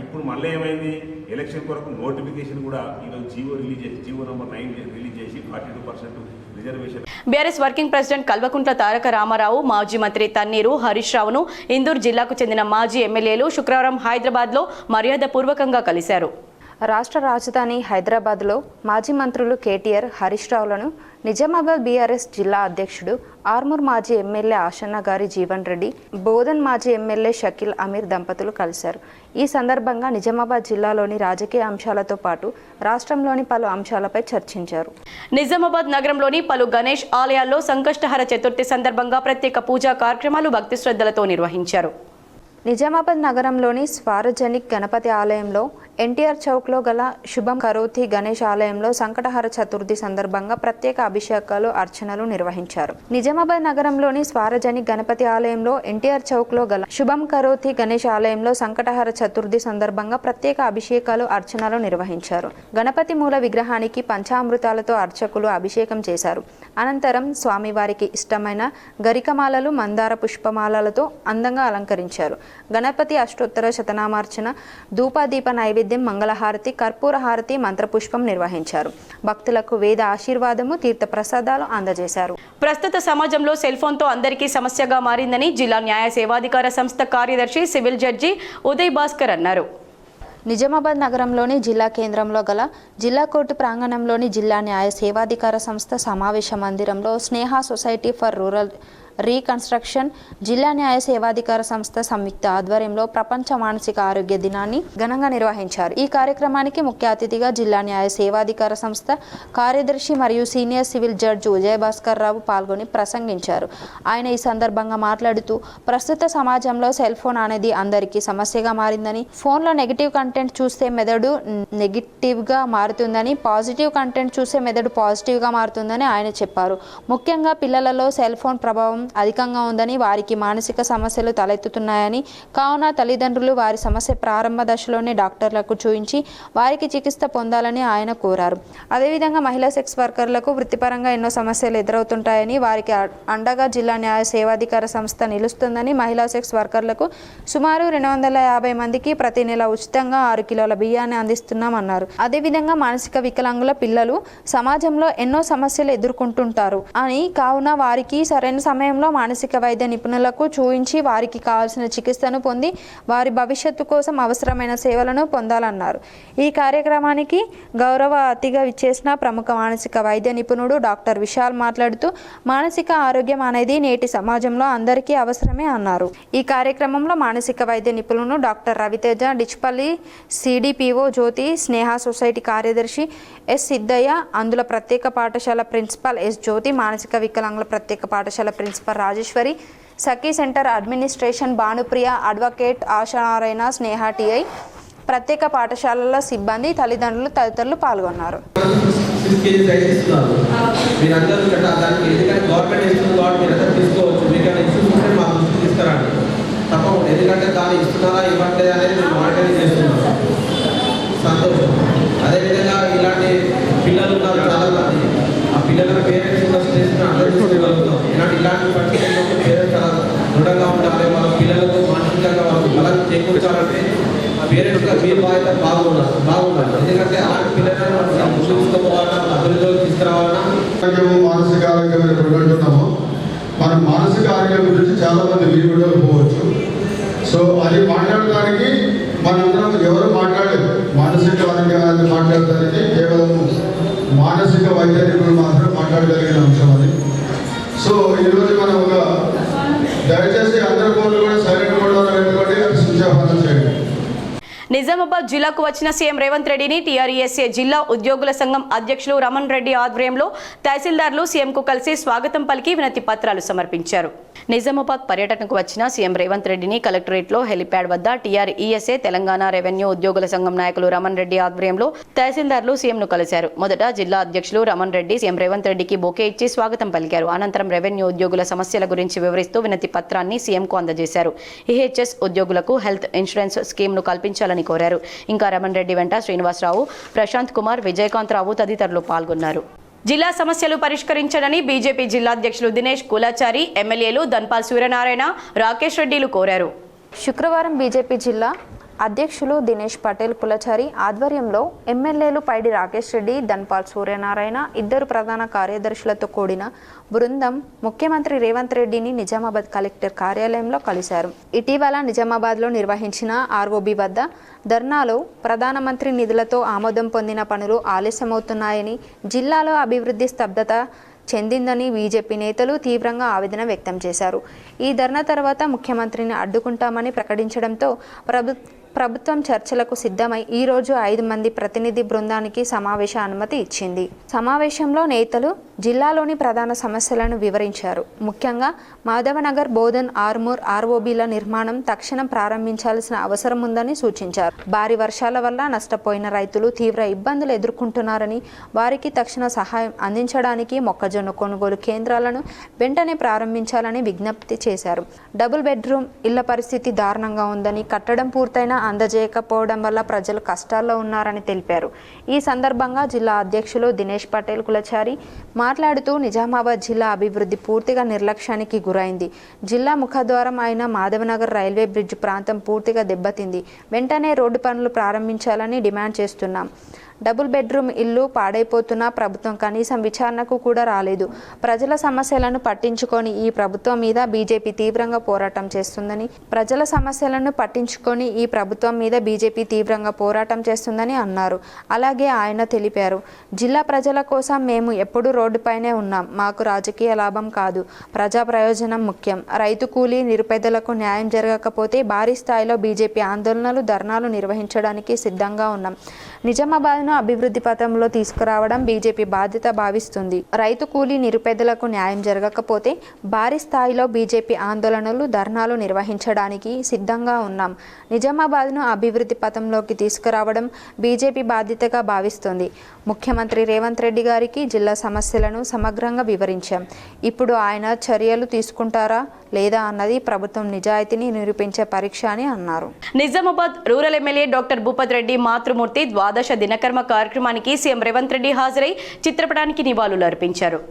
ఇప్పుడు మళ్ళీ ఏమైంది, ఎలక్షన్ కొరకు నోటిఫికేషన్ కూడా ఈరోజు జీవో నెంబర్ 9 రిలీజ్ చేసి 42% reservation. BRS working president Kalvakuntla Taraka Ramarao, మాజీ మంత్రి తన్నీరు హరీష్ రావును ఇందూర్ జిల్లాకు చెందిన మాజీ ఎమ్మెల్యేలు శుక్రవారం హైదరాబాద్లో మర్యాదపూర్వకంగా కలిశారు. రాష్ట్ర రాజధాని హైదరాబాద్లో మాజీ మంత్రులు కేటీఆర్, హరీష్ రావులను నిజామాబాద్ బీఆర్ఎస్ జిల్లా అధ్యక్షుడు ఆర్మూర్ మాజీ ఎమ్మెల్యే ఆశన్న గారి జీవన్ రెడ్డి, బోధన్ మాజీ ఎమ్మెల్యే షకీల్ అమీర్ దంపతులు కలిశారు. ఈ సందర్భంగా నిజామాబాద్ జిల్లాలోని రాజకీయ అంశాలతో పాటు రాష్ట్రంలోని పలు అంశాలపై చర్చించారు. నిజామాబాద్ నగరంలోని పలు గణేష్ ఆలయాల్లో సంకష్టహర చతుర్థి సందర్భంగా ప్రత్యేక పూజా కార్యక్రమాలు భక్తి శ్రద్ధలతో నిర్వహించారు. నిజామాబాద్ నగరంలోని సార్వజనిక్ గణపతి ఆలయంలో, ఎన్టీఆర్ చౌక్లో గల శుభం కరోతి గణేష్ ఆలయంలో సంకటహర చతుర్థి సందర్భంగా ప్రత్యేక అభిషేకాలు, అర్చనలు నిర్వహించారు. నిజామాబాద్ నగరంలోని సార్వజనిక్ గణపతి ఆలయంలో, ఎన్టీఆర్ చౌక్లో గల శుభం కరోతి గణేష్ ఆలయంలో సంకటహర చతుర్థి సందర్భంగా ప్రత్యేక అభిషేకాలు, అర్చనలు నిర్వహించారు. గణపతి మూల విగ్రహానికి పంచామృతాలతో అర్చకులు అభిషేకం చేశారు. అనంతరం స్వామివారికి ఇష్టమైన గరికమాలలు, మందార పుష్పమాలలతో అందంగా అలంకరించారు. గణపతి అష్టోత్తర శతనామార్చన, ధూపదీప నైవేద్యం నైవేద్యం, మంగళహారతి, కర్పూర హారతి, మంత్రపుష్పం నిర్వహించారు. భక్తులకు వేద ఆశీర్వాదము, తీర్థ ప్రసాదాలు అందజేశారు. ప్రస్తుత సమాజంలో సెల్ ఫోన్తో అందరికీ సమస్యగా మారిందని జిల్లా న్యాయ సేవాధికార సంస్థ కార్యదర్శి సివిల్ జడ్జి ఉదయ్ భాస్కర్ అన్నారు. నిజామాబాద్ నగరంలోని జిల్లా కేంద్రంలో గల జిల్లా కోర్టు ప్రాంగణంలోని జిల్లా న్యాయ సేవాధికార సంస్థ సమావేశ మందిరంలో స్నేహ సొసైటీ ఫర్ రూరల్ రీకన్స్ట్రక్షన్ జిల్లా న్యాయ సేవాధికార సంస్థ సంయుక్త ఆధ్వర్యంలో ప్రపంచ మానసిక ఆరోగ్య దినాన్ని ఘనంగా నిర్వహించారు. ఈ కార్యక్రమానికి ముఖ్య అతిథిగా జిల్లా న్యాయ సేవాధికార సంస్థ కార్యదర్శి మరియు senior civil judge Uday Bhaskar Rao పాల్గొని ప్రసంగించారు. ఆయన ఈ సందర్భంగా మాట్లాడుతూ ప్రస్తుత సమాజంలో సెల్ ఫోన్ అనేది అందరికీ సమస్యగా మారిందని, ఫోన్లో నెగిటివ్ కంటెంట్ చూస్తే మెదడు నెగిటివ్గా మారుతుందని, పాజిటివ్ కంటెంట్ చూస్తే మెదడు పాజిటివ్గా మారుతుందని ఆయన చెప్పారు. ముఖ్యంగా పిల్లలలో సెల్ ఫోన్ ప్రభావం అధికంగా ఉందని, వారికి మానసిక సమస్యలు తలెత్తుతున్నాయని, కావున తల్లిదండ్రులు వారి సమస్య ప్రారంభ దశలోనే డాక్టర్లకు చూపించి వారికి చికిత్స పొందాలని ఆయన కోరారు. అదేవిధంగా మహిళా సెక్స్ వర్కర్లకు వృత్తిపరంగా ఎన్నో సమస్యలు ఎదురవుతుంటాయని, వారికి అండగా జిల్లా న్యాయ సేవాధికార సంస్థ నిలుస్తుందని, మహిళా సెక్స్ వర్కర్లకు సుమారు 250 మందికి ప్రతి నెల ఉచితంగా 6 కిలోల బియ్యాన్ని అందిస్తున్నామన్నారు. అదేవిధంగా మానసిక వికలాంగుల పిల్లలు సమాజంలో ఎన్నో సమస్యలు ఎదుర్కొంటుంటారు అని, కావున వారికి సరైన సమయంలో మానసిక వైద్య నిపుణులకు చూపించి వారికి కావాల్సిన చికిత్సను పొంది వారి భవిష్యత్తు కోసం అవసరమైన సేవలను పొందాలన్నారు. ఈ కార్యక్రమానికి గౌరవ అతిథిగా విచ్చేసిన ప్రముఖ మానసిక వైద్య నిపుణుడు డాక్టర్ విశాల్ మాట్లాడుతూ మానసిక ఆరోగ్యం అనేది నేటి సమాజంలో అందరికీ అవసరమే అన్నారు. ఈ కార్యక్రమంలో మానసిక వైద్య నిపుణులు డాక్టర్ రవితేజ, డిచ్పల్లి సిడిపిఓ జ్యోతి, స్నేహ సొసైటీ కార్యదర్శి ఎస్ సిద్ధయ్య, అందుల ప్రత్యేక పాఠశాల ప్రిన్సిపల్ ఎస్ జ్యోతి, మానసిక వికలాంగుల ప్రత్యేక పాఠశాల ప్రిన్సిపల్ రాజేశ్వరి, సఖీ సెంటర్ అడ్మినిస్ట్రేషన్ భానుప్రియ, అడ్వకేట్ ఆశానారాయణ, స్నేహ టిఐ, ప్రత్యేక పాఠశాలల సిబ్బంది, తల్లిదండ్రులు తదితరులు పాల్గొన్నారు. ఎందుకంటే దాన్ని ఇస్తున్నారా ఇవ్వట్లేదు అనేది మేము మానిటరింగ్ చేస్తున్నాం. సంతోషం. అదేవిధంగా ఇలాంటి పిల్లలు ఉన్నారు చాలామంది. ఆ పిల్లల పేరెంట్స్ ఉన్న స్టేజ్ని అర్థం చేసుకోగలుగుతాం. ఇలాంటి పరిస్థితుల్లో పేరెంట్స్ చాలా దృఢంగా ఉండాలి. వాళ్ళ పిల్లలకు మానసికంగా వాళ్ళకు బలం చేకూర్చాలంటే పేరెంట్స్గా మీ బాధ్యత బాగుండాలి. ఎందుకంటే అలాంటి పిల్లలను మనం ముందు తీసుకోవాలన్నా, అభివృద్ధిలోకి తీసుకురావాలన్నా మానసిక ఆరోగ్యం అంటున్నాము. మనం మానసిక ఆరోగ్యం గురించి చాలా మంది వీడియోలు పోవచ్చు. సో అది మాట్లాడడానికి మనందరం ఎవరు మాట్లాడలేదు. మానసిక ఆరోగ్యాన్ని మాట్లాడడానికి కేవలం మానసిక వైద్య నిపుణులు మాత్రం మాట్లాడగలిగిన అంశం అది. సో ఈరోజు మనం ఒక దయచేసి అందరి ఫోన్లు కూడా సైలెంట్ మోడ్లో పెట్టుకోండి, స్విచ్ ఆఫ్ ఆన్ చేయండి. నిజామాబాద్ జిల్లాకు వచ్చిన సీఎం రేవంత్ రెడ్డిని టీఆర్ఎస్ఏ జిల్లా ఉద్యోగుల సంఘం అధ్యక్షులు రమణ్ రెడ్డి ఆధ్వర్యంలో తహసీల్దార్లు సీఎంకు కలిసి స్వాగతం పలికి వినతి పత్రాలు సమర్పించారు. నిజామాబాద్ పర్యటనకు వచ్చిన సీఎం రేవంత్ రెడ్డిని కలెక్టరేట్లో హెలిప్యాడ్ వద్ద టీఆర్ఈఎస్ఏ తెలంగాణ రెవెన్యూ ఉద్యోగుల సంఘం నాయకులు రమణ్ రెడ్డి ఆధ్వర్యంలో తహసీల్దార్లు సీఎంను కలిశారు. మొదట జిల్లా అధ్యక్షులు రమణ్ రెడ్డి సీఎం రేవంత్ రెడ్డికి బొకే ఇచ్చి స్వాగతం పలికారు. అనంతరం రెవెన్యూ ఉద్యోగుల సమస్యల గురించి వివరిస్తూ వినతి పత్రాన్ని సీఎంకు అందజేశారు. ఈహెచ్ఎస్ ఉద్యోగులకు హెల్త్ ఇన్సూరెన్స్ స్కీమ్ను కల్పించాలని కోరారు. ఇంకా రమణ్ రెడ్డి వెంట శ్రీనివాసరావు, ప్రశాంత్ కుమార్, విజయకాంత్ రావు తదితరులు పాల్గొన్నారు. జిల్లా సమస్యలు పరిష్కరించాలని బీజేపీ జిల్లా అధ్యక్షులు దినేష్ కులాచారి, ఎమ్మెల్యేలు ధన్పాల్ సూర్యనారాయణ, రాకేష్ రెడ్డిలు కోరారు. శుక్రవారం బీజేపీ జిల్లా అధ్యక్షులు దినేష్ పటేల్ కులచారి ఆధ్వర్యంలో ఎమ్మెల్యేలు పైడి రాకేష్ రెడ్డి, ధన్పాల్ సూర్యనారాయణ, ఇద్దరు ప్రధాన కార్యదర్శులతో కూడిన బృందం ముఖ్యమంత్రి రేవంత్ రెడ్డిని నిజామాబాద్ కలెక్టర్ కార్యాలయంలో కలిశారు. ఇటీవల నిజామాబాద్లో నిర్వహించిన ఆర్ఓబి వద్ద ధర్నాలో ప్రధానమంత్రి నిధులతో ఆమోదం పొందిన పనులు ఆలస్యమవుతున్నాయని, జిల్లాలో అభివృద్ధి స్తబ్దత చెందిందని బీజేపీ నేతలు తీవ్రంగా ఆవేదన వ్యక్తం చేశారు. ఈ ధర్నా తర్వాత ముఖ్యమంత్రిని అడ్డుకుంటామని ప్రకటించడంతో ప్రభుత్వం చర్చలకు సిద్ధమై ఈరోజు 5 మంది ప్రతినిధి బృందానికి సమావేశ అనుమతి ఇచ్చింది. సమావేశంలో నేతలు జిల్లాలోని ప్రధాన సమస్యలను వివరించారు. ముఖ్యంగా మాధవనగర్, బోధన్, ఆర్మూర్ ఆర్ఓబీల నిర్మాణం తక్షణం ప్రారంభించాల్సిన అవసరం ఉందని సూచించారు. భారీ వర్షాల వల్ల నష్టపోయిన రైతులు తీవ్ర ఇబ్బందులు ఎదుర్కొంటున్నారని, వారికి తక్షణ సహాయం అందించడానికి మొక్కజొన్న కొనుగోలు కేంద్రాలను వెంటనే ప్రారంభించాలని విజ్ఞప్తి చేశారు. డబుల్ బెడ్రూమ్ ఇళ్ల పరిస్థితి దారుణంగా ఉందని, కట్టడం పూర్తయిన అందజేయకపోవడం వల్ల ప్రజలు కష్టాల్లో ఉన్నారని తెలిపారు. ఈ సందర్భంగా జిల్లా అధ్యక్షులు దినేష్ పటేల్ కులచారి మాట్లాడుతూ నిజామాబాద్ జిల్లా అభివృద్ధి పూర్తిగా నిర్లక్ష్యానికి గురైంది. జిల్లా ముఖద్వారం అయిన మాధవనగర్ రైల్వే బ్రిడ్జ్ ప్రాంతం పూర్తిగా దెబ్బతింది. వెంటనే రోడ్డు పనులు ప్రారంభించాలని డిమాండ్ చేస్తున్నాం. డబుల్ బెడ్రూమ్ ఇల్లు పాడైపోతున్నా ప్రభుత్వం కనీసం విచారణకు కూడా రాలేదు. ప్రజల సమస్యలను పట్టించుకొని ఈ ప్రభుత్వం మీద బీజేపీ తీవ్రంగా పోరాటం చేస్తుందని అన్నారు. అలాగే ఆయన తెలిపారు, జిల్లా ప్రజల కోసం మేము ఎప్పుడూ రోడ్డుపైనే ఉన్నాం. మాకు రాజకీయ లాభం కాదు, ప్రజా ప్రయోజనం ముఖ్యం. రైతు కూలీ నిరుపేదలకు న్యాయం జరగకపోతే భారీ స్థాయిలో బీజేపీ ఆందోళనలు ధర్నాలు నిర్వహించడానికి సిద్ధంగా ఉన్నాం. నిజామాబాద్ను అభివృద్ధి పథంలో తీసుకురావడం బీజేపీ బాధ్యత భావిస్తుంది. రైతు కూలీ నిరుపేదలకు న్యాయం జరగకపోతే భారీ స్థాయిలో బీజేపీ ఆందోళనలు ధర్నాలు నిర్వహించడానికి సిద్ధంగా ఉన్నాం. నిజామాబాద్ను అభివృద్ధి పథంలోకి తీసుకురావడం బీజేపీ బాధ్యతగా భావిస్తుంది. ముఖ్యమంత్రి రేవంత్ రెడ్డి గారికి జిల్లా సమస్యలను సమగ్రంగా వివరించాం. ఇప్పుడు ఆయన చర్యలు తీసుకుంటారా లేదా అన్నది ప్రభుత్వం నిజాయితీని నిరూపించే పరీక్ష అని అన్నారు. Nizamabad rural MLA doctor Bhupath Reddy మాతృమూర్తి ద్వాదశ దినకర్మ కార్యక్రమానికి సీఎం రేవంత్ రెడ్డి హాజరై చిత్రపటానికి నివాళులు అర్పించారు.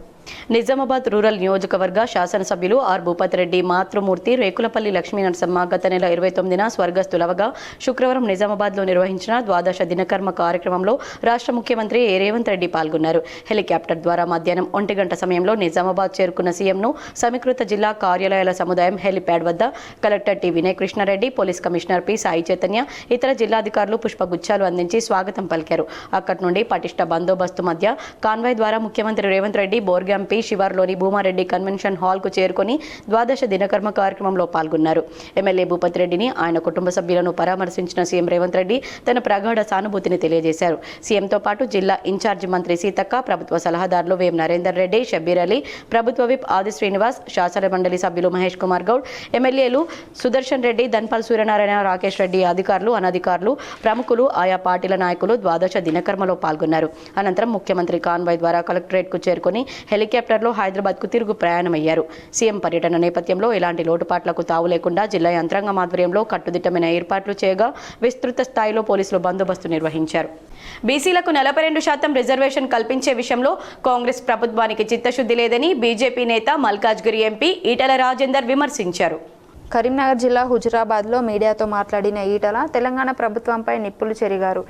నిజామాబాద్ రూరల్ నియోజకవర్గ శాసనసభ్యులు ఆర్ భూపత్ రెడ్డి మాతృమూర్తి రేకులపల్లి లక్ష్మీ నరసమ్మ గత నెల 29న స్వర్గస్థులవగా శుక్రవారం నిజామాబాద్లో నిర్వహించిన ద్వాదశ దినకర్మ కార్యక్రమంలో రాష్ట్ర ముఖ్యమంత్రి రేవంత్ రెడ్డి పాల్గొన్నారు. హెలికాప్టర్ ద్వారా మధ్యాహ్నం 1 గంట సమయంలో నిజామాబాద్ చేరుకున్న సీఎంను సమీకృత జిల్లా కార్యాలయాల సముదాయం హెలిప్యాడ్ వద్ద collector T Vinay Krishna Reddy, police commissioner P Sai Chaitanya, ఇతర జిల్లాధికారులు పుష్పగుచ్చాలు అందించి స్వాగతం పలికారు. అక్కడి నుండి పటిష్ట బందోబస్తు మధ్య కాన్వాయ్ ద్వారా ముఖ్యమంత్రి రేవంత్ రెడ్డి బోర్గా ఎంపీ శివార్లోని భూమారెడ్డి కన్వెన్షన్ హాల్ కు చేరుకుని ద్వాదశ దినకర్మ కార్యక్రమంలో పాల్గొన్నారు. ఎమ్మెల్యే భూపత్ రెడ్డిని, ఆయన కుటుంబ సభ్యులను పరామర్శించిన సీఎం రేవంత్ రెడ్డి తన ప్రగాఢ సానుభూతిని తెలియజేశారు. సీఎంతో పాటు జిల్లా ఇన్ఛార్జి మంత్రి సీతక్క, ప్రభుత్వ సలహాదారులు వేం నరేందర్ రెడ్డి, షబ్బీర్ అలీ, ప్రభుత్వ విప్ ఆది శ్రీనివాస్, శాసన మండలి సభ్యులు మహేష్ కుమార్ గౌడ్, ఎమ్మెల్యేలు సుదర్శన్ రెడ్డి, ధన్పాల్ సూర్యనారాయణ, రాకేష్ రెడ్డి, అధికారులు, అనధికారులు, ప్రముఖులు, ఆయా పార్టీల నాయకులు ద్వాదశ దినకర్మలో పాల్గొన్నారు. అనంతరం ముఖ్యమంత్రి కాన్వాయ్ ద్వారా కలెక్టరేట్ కు చేరుకుని హెలికాప్టర్లో హైదరాబాద్కు తిరుగు ప్రయాణమయ్యారు. సీఎం పర్యటన నేపథ్యంలో ఎలాంటి లోటుపాట్లకు తావు లేకుండా జిల్లా యంత్రాంగం ఆధ్వర్యంలో కట్టుదిట్టమైన ఏర్పాట్లు చేయగా విస్తృత స్థాయిలో పోలీసులు బందోబస్తు నిర్వహించారు. బీసీలకు 42% రిజర్వేషన్ కల్పించే విషయంలో కాంగ్రెస్ ప్రభుత్వానికి చిత్తశుద్ధి లేదని బీజేపీ నేత మల్కాజ్గిరి ఎంపీ ఈటెల రాజేందర్ విమర్శించారు. కరీంనగర్ జిల్లా హుజురాబాద్లో మీడియాతో మాట్లాడిన ఈటల తెలంగాణ ప్రభుత్వంపై నిప్పులు చెరిగారు.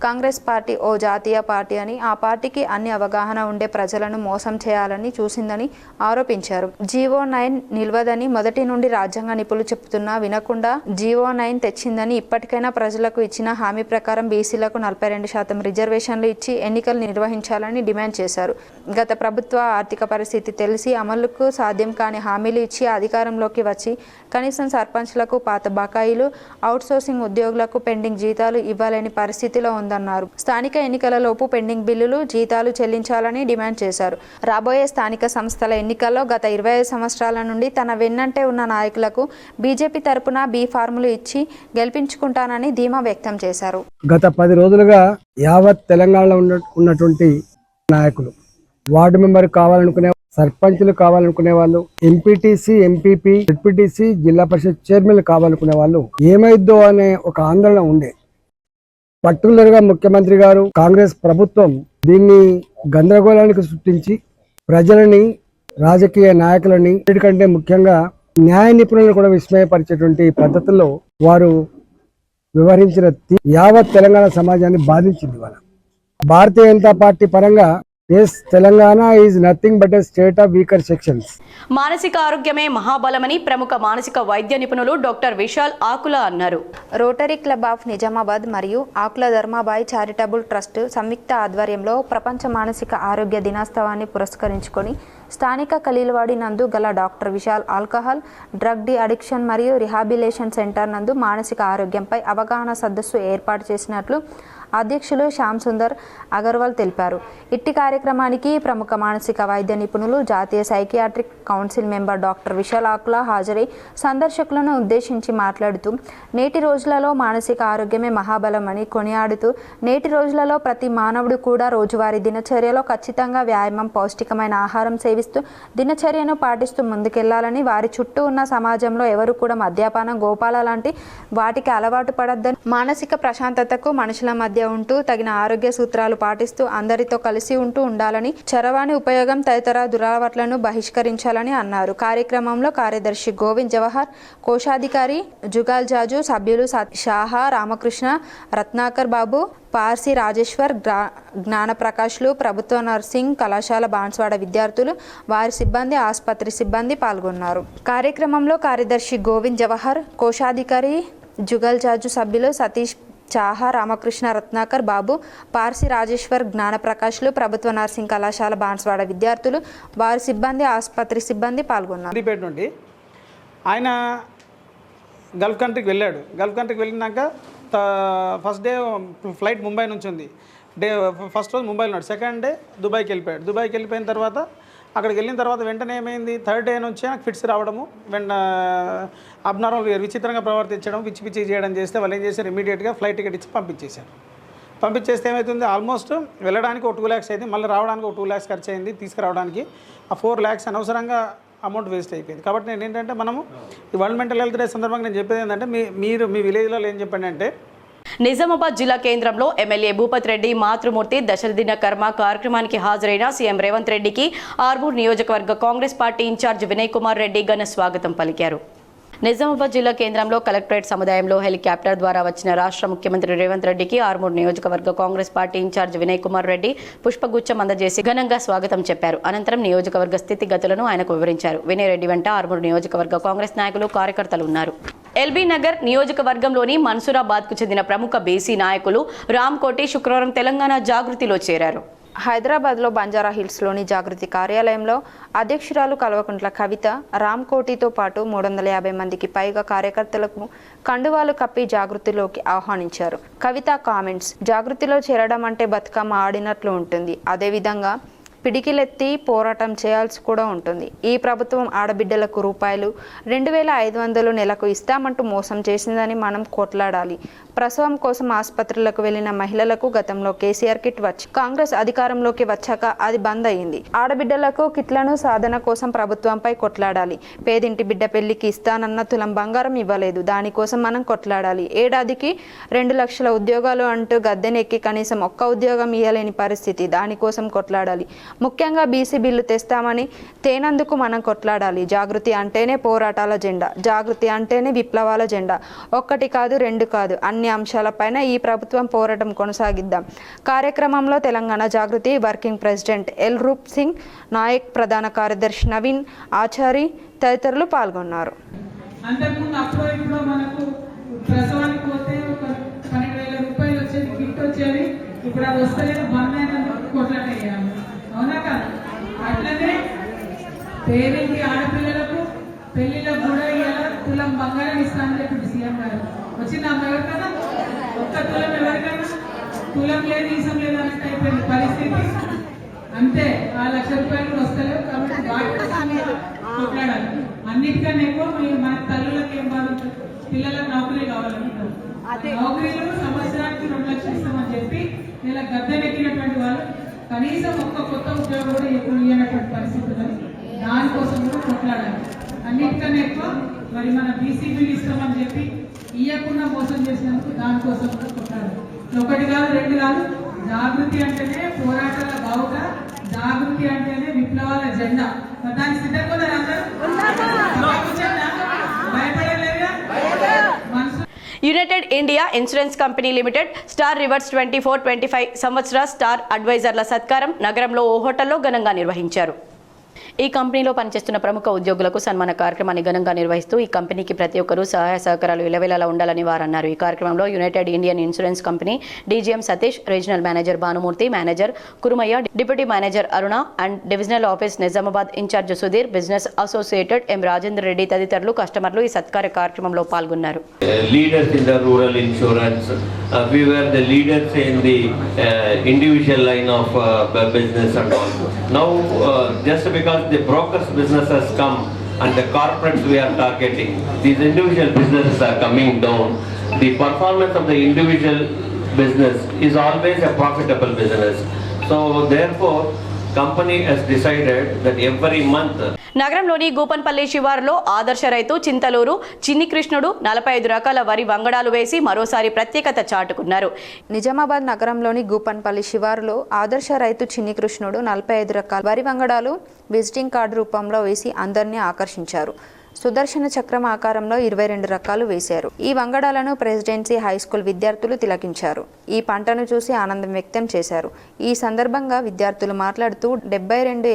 కాంగ్రెస్ పార్టీ ఓ జాతీయ పార్టీ అని, ఆ పార్టీకి అన్ని అవగాహన ఉండే ప్రజలను మోసం చేయాలని చూసిందని ఆరోపించారు. జీవో 9 నిల్వదని మొదటి నుండి రాజ్యాంగ నిపుణులు చెబుతున్నా వినకుండా జీవో 9 తెచ్చిందని, ఇప్పటికైనా ప్రజలకు ఇచ్చిన హామీ ప్రకారం బీసీలకు 42% రిజర్వేషన్లు ఇచ్చి ఎన్నికలు నిర్వహించాలని డిమాండ్ చేశారు. గత ప్రభుత్వ ఆర్థిక పరిస్థితి తెలిసి అమలుకు సాధ్యం కాని హామీలు ఇచ్చి అధికారంలోకి వచ్చి కనీసం సర్పంచ్లకు పాత బకాయిలు, అవుట్సోర్సింగ్ ఉద్యోగులకు పెండింగ్ జీతాలు ఇవ్వలేని పరిస్థితిలో ఉందన్నారు. స్థానిక ఎన్నికలలోపు పెండింగ్ బిల్లులు, జీతాలు చెల్లించాలని డిమాండ్ చేశారు. రాబోయే స్థానిక సంస్థల ఎన్నికల్లో గత 25 సంవత్సరాల నుండి తన వెన్నంటే ఉన్న నాయకులకు బీజేపీ తరపున బీ ఫార్ములు ఇచ్చి గెలిపించుకుంటానని ధీమా వ్యక్తం చేశారు. గత 10 రోజులుగా యావత్ తెలంగాణలో ఉన్నటువంటి నాయకులు, వార్డు మెంబర్ కావాలనుకునే, సర్పంచ్లు కావాలనుకునే వాళ్ళు, ఎంపీటీసీ, ఎంపీపీ, జెడ్పీటీసీ, జిల్లా పరిషత్ చైర్మన్లు కావాలనుకునే వాళ్ళు ఏమైద్దో అనే ఒక ఆందోళన ఉండే. పర్టికులర్ గా ముఖ్యమంత్రి గారు, కాంగ్రెస్ ప్రభుత్వం దీన్ని గందరగోళానికి సృష్టించి ప్రజలని, రాజకీయ నాయకులని, వీటికంటే ముఖ్యంగా న్యాయ నిపుణులను కూడా విస్మయపరిచేటువంటి పద్ధతుల్లో వారు వ్యవహరించిన యావత్ తెలంగాణ సమాజాన్ని బాధించింది. వాళ్ళ భారతీయ జనతా పార్టీ పరంగా Telangana is nothing but a state of weaker sections. మానసిక ఆరోగ్యమే మహాబలమని ప్రముఖ మానసిక వైద్య నిపుణులు డాక్టర్ విశాల్ ఆకుల అన్నారు. రోటరీ క్లబ్ ఆఫ్ నిజామాబాద్ మరియు ఆకుల ధర్మాబాయి చారిటబుల్ ట్రస్ట్ సంయుక్త ఆధ్వర్యంలో ప్రపంచ మానసిక ఆరోగ్య దినోత్సవాన్ని పురస్కరించుకొని స్థానిక ఖలీల్వాడి నందు గల doctor Vishal alcohol, drug de addiction మరియు రిహాబిలేషన్ సెంటర్ నందు మానసిక ఆరోగ్యంపై అవగాహన సదస్సు ఏర్పాటు చేసినట్లు అధ్యక్షులు శ్యామ్ సుందర్ అగర్వాల్ తెలిపారు. ఇట్టి కార్యక్రమానికి ప్రముఖ మానసిక వైద్య నిపుణులు, జాతీయ psychiatric council member doctor Vishal Akula హాజరై సందర్శకులను ఉద్దేశించి మాట్లాడుతూ నేటి రోజులలో మానసిక ఆరోగ్యమే మహాబలం అని కొనియాడుతూ నేటి రోజులలో ప్రతి మానవుడు కూడా రోజువారీ దినచర్యలో ఖచ్చితంగా వ్యాయామం, పౌష్టికమైన ఆహారం సేవిస్తూ దినచర్యను పాటిస్తూ ముందుకెళ్లాలని, వారి చుట్టూ ఉన్న సమాజంలో ఎవరు కూడా మద్యపానం, గోపాల లాంటి వాటికి అలవాటు పడద్దని, మానసిక ప్రశాంతతకు మనుషుల మధ్య ఉంటూ తగిన ఆరోగ్య సూత్రాలు పాటిస్తూ అందరితో కలిసి ఉంటూ ఉండాలని, చరవాణి ఉపయోగం తదితర దురలవాట్లను బహిష్కరించాలని అన్నారు. కార్యక్రమంలో కార్యదర్శి గోవింద్ జవహర్, కోశాధికారి జుగాల్ జాజు, సభ్యులు షాహా, రామకృష్ణ, రత్నాకర్ బాబు, పార్సి రాజేశ్వర్, జ్ఞానప్రకాష్లు, ప్రభుత్వ నర్సింగ్ కళాశాల బాన్స్వాడ విద్యార్థులు, వారి సిబ్బంది, ఆసుపత్రి సిబ్బంది పాల్గొన్నారు. కార్యక్రమంలో కార్యదర్శి గోవింద్ జవహర్, కోశాధికారి జుగల్ జాజు, సభ్యులు సతీష్, చాహా, రామకృష్ణ, రత్నాకర్ బాబు, పార్సి రాజేశ్వర్, జ్ఞానప్రకాష్లు, ప్రభుత్వ నర్సింగ్ కళాశాల బాన్స్వాడ విద్యార్థులు, వారి సిబ్బంది, ఆసుపత్రి సిబ్బంది పాల్గొన్నారు. సిద్దిపేట నుండి ఆయన గల్ఫ్ కంట్రీకి వెళ్ళాడు. గల్ఫ్ కంట్రీకి వెళ్ళినాక ఫస్ట్ డే ఫ్లైట్ ముంబై నుంచి ఉంది. ఫస్ట్ రోజు ముంబైలో ఉన్నాడు. సెకండ్ డే దుబాయ్కి వెళ్ళిపోయాడు. దుబాయ్కి వెళ్ళిపోయిన తర్వాత అక్కడికి వెళ్ళిన తర్వాత వెంటనే ఏమైంది, థర్డ్ డే నుంచి నాకు ఫిట్స్ రావడము, అబ్నార్మల్ విచిత్రంగా ప్రవర్తించడం, పిచ్చి పిచ్చి చేయడం చేస్తే వాళ్ళు ఏం చేశారు, ఇమీడియట్గా ఫ్లైట్ టికెట్ ఇచ్చి పంపించేశారు. పంపించేస్తే ఏమవుతుంది, ఆల్మోస్ట్ వెళ్ళడానికి ఒక 2 lakhs అయింది, మళ్ళీ రావడానికి ఒక 2 lakhs ఖర్చు అయింది. తీసుకురావడానికి ఆ 4 lakhs అనవసరంగా అమౌంట్ వేస్ట్ అయిపోయింది. కాబట్టి నేను ఏంటంటే మనము ఈ వరల్డ్ మెంటల్ హెల్త్ డే సందర్భంగా నేను చెప్పేది ఏంటంటే మీరు మీ విలేజ్లో ఏం చెప్పండి అంటే, నిజామాబాద్ జిల్లా కేంద్రంలో ఎమ్మెల్యే భూపత్ రెడ్డి మాతృమూర్తి దశదిన కర్మ కార్యక్రమానికి హాజరైన సీఎం రేవంత్ రెడ్డికి ఆర్మూర్ నియోజకవర్గ కాంగ్రెస్ పార్టీ ఇన్ఛార్జ్ వినయ్ కుమార్ రెడ్డి ఘన స్వాగతం పలికారు. నిజామాబాద్ జిల్లా కేంద్రంలో కలెక్టరేట్ సముదాయంలో హెలికాప్టర్ ద్వారా వచ్చిన రాష్ట్ర ముఖ్యమంత్రి రేవంత్ రెడ్డికి ఆర్మూర్ నియోజకవర్గ కాంగ్రెస్ పార్టీ ఇన్ఛార్జ్ వినయ్ కుమార్ రెడ్డి పుష్పగుచ్చం అందజేసి ఘనంగా స్వాగతం చెప్పారు. అనంతరం నియోజకవర్గ స్థితిగతులను ఆయనకు వివరించారు. వినయ్ రెడ్డి వెంట ఆర్మూర్ నియోజకవర్గ కాంగ్రెస్ నాయకులు, కార్యకర్తలు ఉన్నారు. ఎల్బీ నగర్ నియోజకవర్గంలోని మన్సూరాబాద్కు చెందిన ప్రముఖ బీసీ నాయకులు రామ్ కోటి శుక్రవారం తెలంగాణ జాగృతిలో చేరారు. హైదరాబాద్లో బంజారా హిల్స్లోని జాగృతి కార్యాలయంలో అధ్యక్షురాలు కల్వకుంట్ల కవిత, రామ్ కోటితో పాటు 350 మందికి పైగా కార్యకర్తలకు కండువాలు కప్పి జాగృతిలోకి ఆహ్వానించారు. కవిత కామెంట్స్: జాగృతిలో చేరడం అంటే బతుకమ్మ ఆడినట్లు ఉంటుంది. అదేవిధంగా పిడికిలెత్తి పోరాటం చేయాల్సి కూడా ఉంటుంది. ఈ ప్రభుత్వం ఆడబిడ్డలకు రూపాయలు 2500 నెలకు ఇస్తామంటూ మోసం చేసిందని మనం కొట్లాడాలి. ప్రసవం కోసం ఆసుపత్రులకు వెళ్లిన మహిళలకు గతంలో కేసీఆర్ కిట్ వచ్చి కాంగ్రెస్ అధికారంలోకి వచ్చాక అది బంద్ అయింది. ఆడబిడ్డలకు కిట్లను సాధన కోసం ప్రభుత్వంపై కొట్లాడాలి. పేదింటి బిడ్డ పెళ్లికి ఇస్తానన్న తులం బంగారం ఇవ్వలేదు, దానికోసం మనం కొట్లాడాలి. ఏడాదికి 2 లక్షల ఉద్యోగాలు అంటూ గద్దెనెక్కి కనీసం ఒక్క ఉద్యోగం ఇవ్వలేని పరిస్థితి, దానికోసం కొట్లాడాలి. ముఖ్యంగా బీసీ బిల్లు తెస్తామని తేనందుకు మనం కొట్లాడాలి. జాగృతి అంటేనే పోరాటాల జెండా, జాగృతి అంటేనే విప్లవాల జెండా. 1 కాదు 2 కాదు, అన్ని అంశాలపైన ఈ ప్రభుత్వం పోరాటం కొనసాగిద్దాం. కార్యక్రమంలో తెలంగాణ జాగృతి వర్కింగ్ ప్రెసిడెంట్ ఎల్ రూప్ సింగ్ నాయక్, ప్రధాన కార్యదర్శి నవీన్ ఆచారి తదితరులు పాల్గొన్నారు. అంతకుముందు అప్పుడు ఇప్పుడు మనకు ప్రసవానికి పోతే ఒక 12,000 రూపాయలు వచ్చేది, గిఫ్ట్ వచ్చేది. ఇప్పుడు అది వస్తలేదు, బంద్ అయినందుకు కొట్లాటయ్యాము. అవునా కాదు? అట్లనే పేరెంటి ఆడపిల్లలకు పెళ్లిలో కూడా ఇవాళ తులం బంగారం ఇస్తానని చెప్పి సీఎం గారు వచ్చింది. అమ్మ ఎవరికన్నా 1 తులం ఎవరికన్నా తులం లేదు, ఈసం లేదు అన్నట్టు అయిపోయింది పరిస్థితి. అంతే, 1 లక్ష రూపాయలు కూడా వస్తలేవు. కాబట్టి వాటి కొట్లాడాలి. అన్నిటికన్నా ఎక్కువ మన తల్లులకు ఏం బాధ, పిల్లలకు నౌకరీ కావాలంటారు. నౌకరీలు సంవత్సరానికి 2 లక్షలు ఇస్తామని చెప్పి ఇలా గద్దెనెక్కినటువంటి వాళ్ళు కనీసం ఒక్క కొత్త ఉద్యోగం కూడా ఎప్పుడు ఇవ్వనటువంటి పరిస్థితి ఉన్నది. దానికోసం కూడా కొట్లాడాలి. అన్నిటికన్నా ఎక్కువ మరి మన బీసీబీలు ఇస్తామని చెప్పి ఇవ్వకుండా మోసం చేసినందుకు దానికోసం కూడా కొట్లాడాలి. 1 కాదు 2 కాదు, జాగృతి అంటేనే పోరాటాల బావుట, జాగృతి అంటేనే విప్లవాల జెండా. దానికి సిద్ధంగా ఉన్నారు అందరూ? భయపడలేదుగా? United India insurance company limited star రివర్స్ 24-25 సంవత్సర స్టార్ అడ్వైజర్ల సత్కారం నగరంలో ఓ హోటల్లో ఘనంగా నిర్వహించారు. ఈ కంపెనీలో పనిచేస్తున్న ప్రముఖ ఉద్యోగులకు సన్మాన కార్యక్రమాన్ని ఘనంగా నిర్వహిస్తూ ఈ కంపెనీకి ప్రతి ఒక్కరూ సహాయ సహకారాలు ఇలవేళలా ఉండాలని వారు అన్నారు. ఈ కార్యక్రమంలో United Indian insurance company DGM Satish, regional manager Bhanumurthy, manager Kurumayya, deputy manager Aruna and divisional office Nizamabad in charge Sudheer, business associated M Rajendra Reddy తదితరులు కస్టమర్లు ఈ సత్కార్య కార్యక్రమంలో పాల్గొన్నారు. Leaders in the rural insurance, we were the leaders in the individual line of business and all. Now just because the brokers business has come and the corporates we are targeting, these individual businesses are coming down. The performance of the individual business is always a profitable business. So therefore company has decided that every month నగరంలోని గూపన్పల్లి శివారులో ఆదర్శ రైతు చింతలూరు చిన్ని కృష్ణుడు 45 రకాల వరి వంగడాలు వేసి మరోసారి ప్రత్యేకత చాటుకున్నారు. నిజామాబాద్ నగరంలోని గూపన్పల్లి శివారులో ఆదర్శ రైతు చిన్ని కృష్ణుడు 45 రకాల వరి వంగడాలు విజిటింగ్ కార్డు రూపంలో వేసి అందరినీ ఆకర్షించారు. సుదర్శన చక్రం ఆకారంలో 22 రకాలు వేశారు. ఈ వంగడాలను ప్రెసిడెన్సీ హై స్కూల్ విద్యార్థులు తిలకించారు. ఈ పంటను చూసి ఆనందం వ్యక్తం చేశారు. ఈ సందర్భంగా విద్యార్థులు మాట్లాడుతూ 72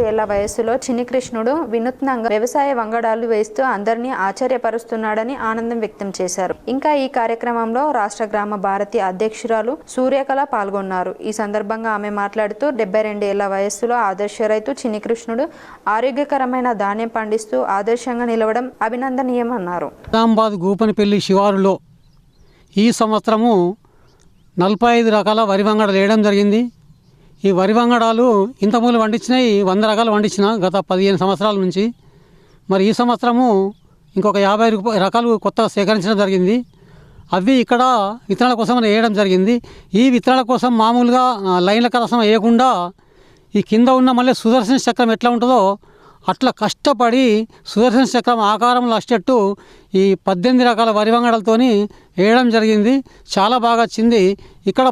ఏళ్ల వయస్సులో చిన్ని కృష్ణుడు వినూత్నంగా వ్యవసాయ వంగడాలు వేస్తూ అందరినీ ఆశ్చర్యపరుస్తున్నాడని ఆనందం వ్యక్తం చేశారు. ఇంకా ఈ కార్యక్రమంలో రాష్ట్ర గ్రామ భారతి అధ్యక్షురాలు సూర్యకళ పాల్గొన్నారు. ఈ సందర్భంగా ఆమె మాట్లాడుతూ 72 ఏళ్ల వయస్సులో ఆదర్శ రైతు చిన్ని కృష్ణుడు ఆరోగ్యకరమైన ధాన్యం పండిస్తూ ఆదర్శంగా నిలవడం అభినందనీయమన్నారు. నిజామాబాద్ గూపన్పల్లి శివారులో ఈ సంవత్సరము 45 రకాల వరి వంగడాలు వేయడం జరిగింది. ఈ వరి వంగడాలు ఇంతకుముందు వండించినవి 100 రకాలు వండించిన గత 15 సంవత్సరాల నుంచి. మరి ఈ సంవత్సరము ఇంకొక 50 రకాలు కొత్తగా సేకరించడం జరిగింది. అవి ఇక్కడ విత్తనాల కోసం వేయడం జరిగింది. ఈ విత్తనాల కోసం మామూలుగా లైన్ల కోసం వేయకుండా ఈ కింద ఉన్న మళ్ళీ సుదర్శన చక్రం ఎట్లా ఉంటుందో అట్లా కష్టపడి సుదర్శన చక్రం ఆకారంలో వచ్చేట్టు ఈ 18 రకాల వరి వంగడాలతోని వేయడం జరిగింది. చాలా బాగా వచ్చింది. ఇక్కడ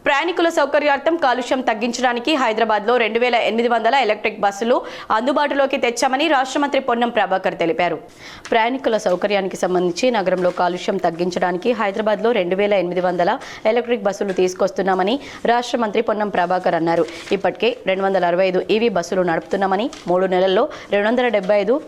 ప్రయాణికుల సౌకర్యార్థం కాలుష్యం తగ్గించడానికి హైదరాబాద్లో 2800 ఎలక్ట్రిక్ బస్సులు అందుబాటులోకి తెచ్చామని రాష్ట్ర మంత్రి పొన్నం ప్రభాకర్ తెలిపారు. ప్రయాణికుల సౌకర్యానికి సంబంధించి నగరంలో కాలుష్యం తగ్గించడానికి హైదరాబాద్లో 2800 ఎలక్ట్రిక్ బస్సులు తీసుకొస్తున్నామని రాష్ట్ర మంత్రి పొన్నం ప్రభాకర్ అన్నారు. ఇప్పటికే 265 ఈవీ బస్సులు నడుపుతున్నామని 3 నెలల్లో 275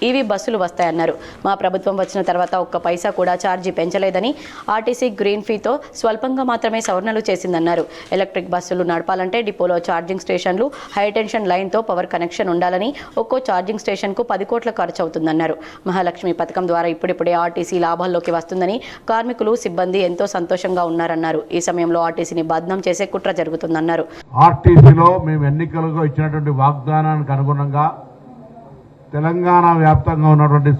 ఈవీ బస్సులు వస్తాయన్నారు. మా ప్రభుత్వం వచ్చిన తర్వాత ఒక్క పైసా కూడా ఛార్జీ పెంచలేదని, ఆర్టీసీ గ్రీన్ ఫీతో స్వల్పంగా మాత్రమే సవరణలు చేసిందన్నారు. ఎలక్ట్రిక్ బస్సులు నడపాలంటే డిపోలో ఛార్జింగ్ స్టేషన్లు, హైటెన్షన్ లైన్తో పవర్ కనెక్షన్ ఉండాలని, ఒక్కో ఛార్జింగ్ స్టేషన్కు 10 కోట్ల ఖర్చు అవుతుందన్నారు. మహాలక్ష్మి పథకం ద్వారా ఇప్పుడిప్పుడే ఆర్టీసీ లాభాల్లోకి వస్తుందని, కార్మికులు సిబ్బంది ఎంతో సంతోషంగా ఉన్నారన్నారు. ఈ సమయంలో ఆర్టీసీని బద్నాం చేసే కుట్ర జరుగుతుందన్నారు. ఆర్టీసీలో మేము ఎన్నికలుగా ఇచ్చినటువంటి వాగ్దానానికి అనుగుణంగా తెలంగాణ వ్యాప్తంగా ఉన్నటువంటి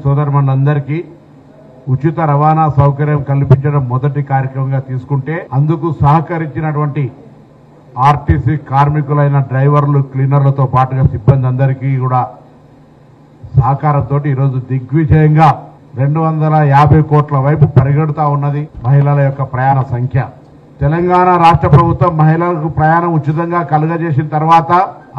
సోదరులందరికీ ఉచిత రవాణా సౌకర్యం కల్పించడం మొదటి కార్యక్రమంగా తీసుకుంటే అందుకు సహకరించినటువంటి ఆర్టీసీ కార్మికులైన డ్రైవర్లు, క్లీనర్లతో పాటుగా సిబ్బంది అందరికీ కూడా సహకారంతో ఈరోజు దిగ్విజయంగా 250 కోట్ల వైపు పరిగెడుతూ ఉన్నది మహిళల యొక్క ప్రయాణ సంఖ్య. తెలంగాణ రాష్ట్ర ప్రభుత్వం మహిళలకు ప్రయాణం ఉచితంగా కలుగజేసిన తర్వాత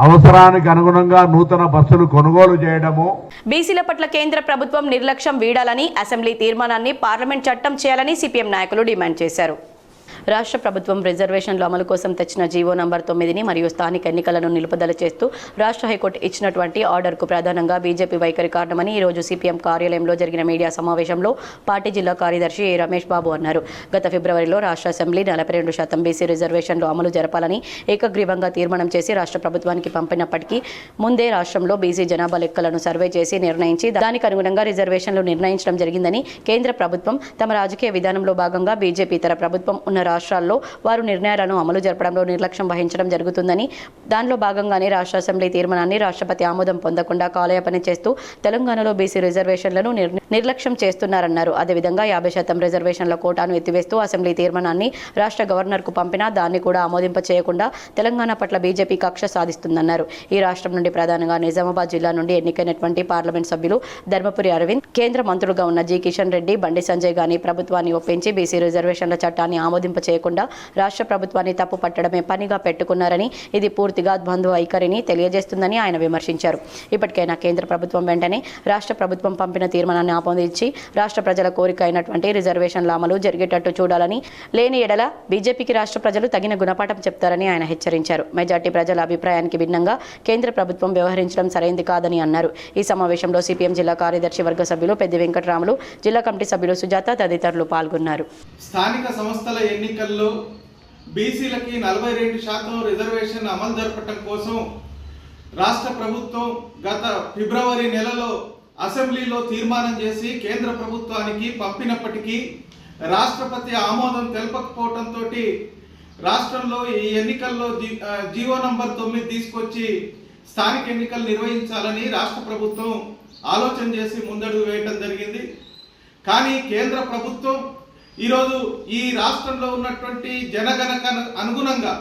అవసరానికి అనుగుణంగా నూతన బస్సులు కొనుగోలు చేయడము. బీసీల పట్ల కేంద్ర ప్రభుత్వం నిర్లక్ష్యం వీడాలని, అసెంబ్లీ తీర్మానాన్ని పార్లమెంట్ చట్టం చేయాలని సిపిఎం నాయకులు డిమాండ్ చేశారు. రాష్ట్ర ప్రభుత్వం రిజర్వేషన్ల అమలు కోసం తెచ్చిన జీవో నంబర్ 9ని మరియు స్థానిక ఎన్నికలను నిలుపుదల చేస్తూ రాష్ట్ర హైకోర్టు ఇచ్చినటువంటి ఆర్డర్కు ప్రధానంగా బీజేపీ వైఖరి కారణమని ఈరోజు సిపిఎం కార్యాలయంలో జరిగిన మీడియా సమావేశంలో పార్టీ జిల్లా కార్యదర్శి ఏ రమేష్ బాబు అన్నారు. గత ఫిబ్రవరిలో రాష్ట్ర అసెంబ్లీ 42% బీసీ రిజర్వేషన్లు అమలు జరపాలని ఏకగ్రీవంగా తీర్మానం చేసి రాష్ట్ర ప్రభుత్వానికి పంపినప్పటికీ ముందే రాష్ట్రంలో బీసీ జనాభా లెక్కలను సర్వే చేసి నిర్ణయించి దానికి అనుగుణంగా రిజర్వేషన్లు నిర్ణయించడం జరిగిందని, కేంద్ర ప్రభుత్వం తమ రాజకీయ విధానంలో భాగంగా బీజేపీ ఇతర ప్రభుత్వం ఉన్న రాష్ట్రాల్లో వారు నిర్ణయాలను అమలు జరపడంలో నిర్లక్ష్యం వహించడం జరుగుతుందని, దానిలో భాగంగానే రాష్ట్ర అసెంబ్లీ తీర్మానాన్ని రాష్ట్రపతి ఆమోదం పొందకుండా కాలయాపన చేస్తూ తెలంగాణలో బీసీ రిజర్వేషన్లను నిర్లక్ష్యం చేస్తున్నారన్నారు. అదేవిధంగా 50% రిజర్వేషన్ల కోటాను ఎత్తివేస్తూ అసెంబ్లీ తీర్మానాన్ని రాష్ట్ర గవర్నర్కు పంపినా దాన్ని కూడా ఆమోదింప చేయకుండా తెలంగాణ పట్ల బీజేపీ కక్ష సాధిస్తుందన్నారు. ఈ రాష్ట్రం నుండి ప్రధానంగా నిజామాబాద్ జిల్లా నుండి ఎన్నికైనటువంటి పార్లమెంట్ సభ్యులు ధర్మపురి అరవింద్, కేంద్ర మంత్రులుగా ఉన్న జి కిషన్ రెడ్డి, బండి సంజయ్ గాని ప్రభుత్వాన్ని ఒప్పించి బీసీ రిజర్వేషన్ల చట్టాన్ని ఆమోదింప చేయకుండా రాష్ట్ర ప్రభుత్వాన్ని తప్పు పట్టడమే పనిగా పెట్టుకున్నారని, ఇది పూర్తిగా ద్వంద్వ వైఖరిని తెలియజేస్తుందని ఆయన విమర్శించారు. ఇప్పటికైనా కేంద్ర ప్రభుత్వం వెంటనే రాష్ట్ర ప్రభుత్వం పంపిన తీర్మానాన్ని ఆమోదించి రాష్ట్ర ప్రజల కోరిక అయినటువంటి రిజర్వేషన్ల అమలు జరిగేటట్టు చూడాలని, లేని ఎడల బీజేపీకి రాష్ట్ర ప్రజలు తగిన గుణపాఠం చెప్తారని ఆయన హెచ్చరించారు. మెజార్టీ ప్రజల అభిప్రాయానికి భిన్నంగా కేంద్ర ప్రభుత్వం వ్యవహరించడం సరైంది కాదని అన్నారు. ఈ సమావేశంలో సిపిఎం జిల్లా కార్యదర్శి వర్గ సభ్యులు పెద్ది వెంకటరాములు, జిల్లా కమిటీ సభ్యులు సుజాత తదితరులు పాల్గొన్నారు. స్థానిక సంస్థల ఎన్నికల్లో బీసీలకి 42% రిజర్వేషన్ అమలు జరపడం కోసం రాష్ట్ర ప్రభుత్వం గత ఫిబ్రవరి నెలలో అసెంబ్లీలో తీర్మానం చేసి కేంద్ర ప్రభుత్వానికి పంపినప్పటికీ రాష్ట్రపతి ఆమోదం తెలపకపోవడంతో రాష్ట్రంలో ఈ ఎన్నికల్లో జీవో నంబర్ 9 తీసుకొచ్చి స్థానిక ఎన్నికలు నిర్వహించాలని రాష్ట్ర ప్రభుత్వం ఆలోచన చేసి ముందడుగు వేయడం జరిగింది. కానీ కేంద్ర ప్రభుత్వం ఈరోజు ఈ రాష్ట్రంలో ఉన్నటువంటి జనగణన అనుగుణంగా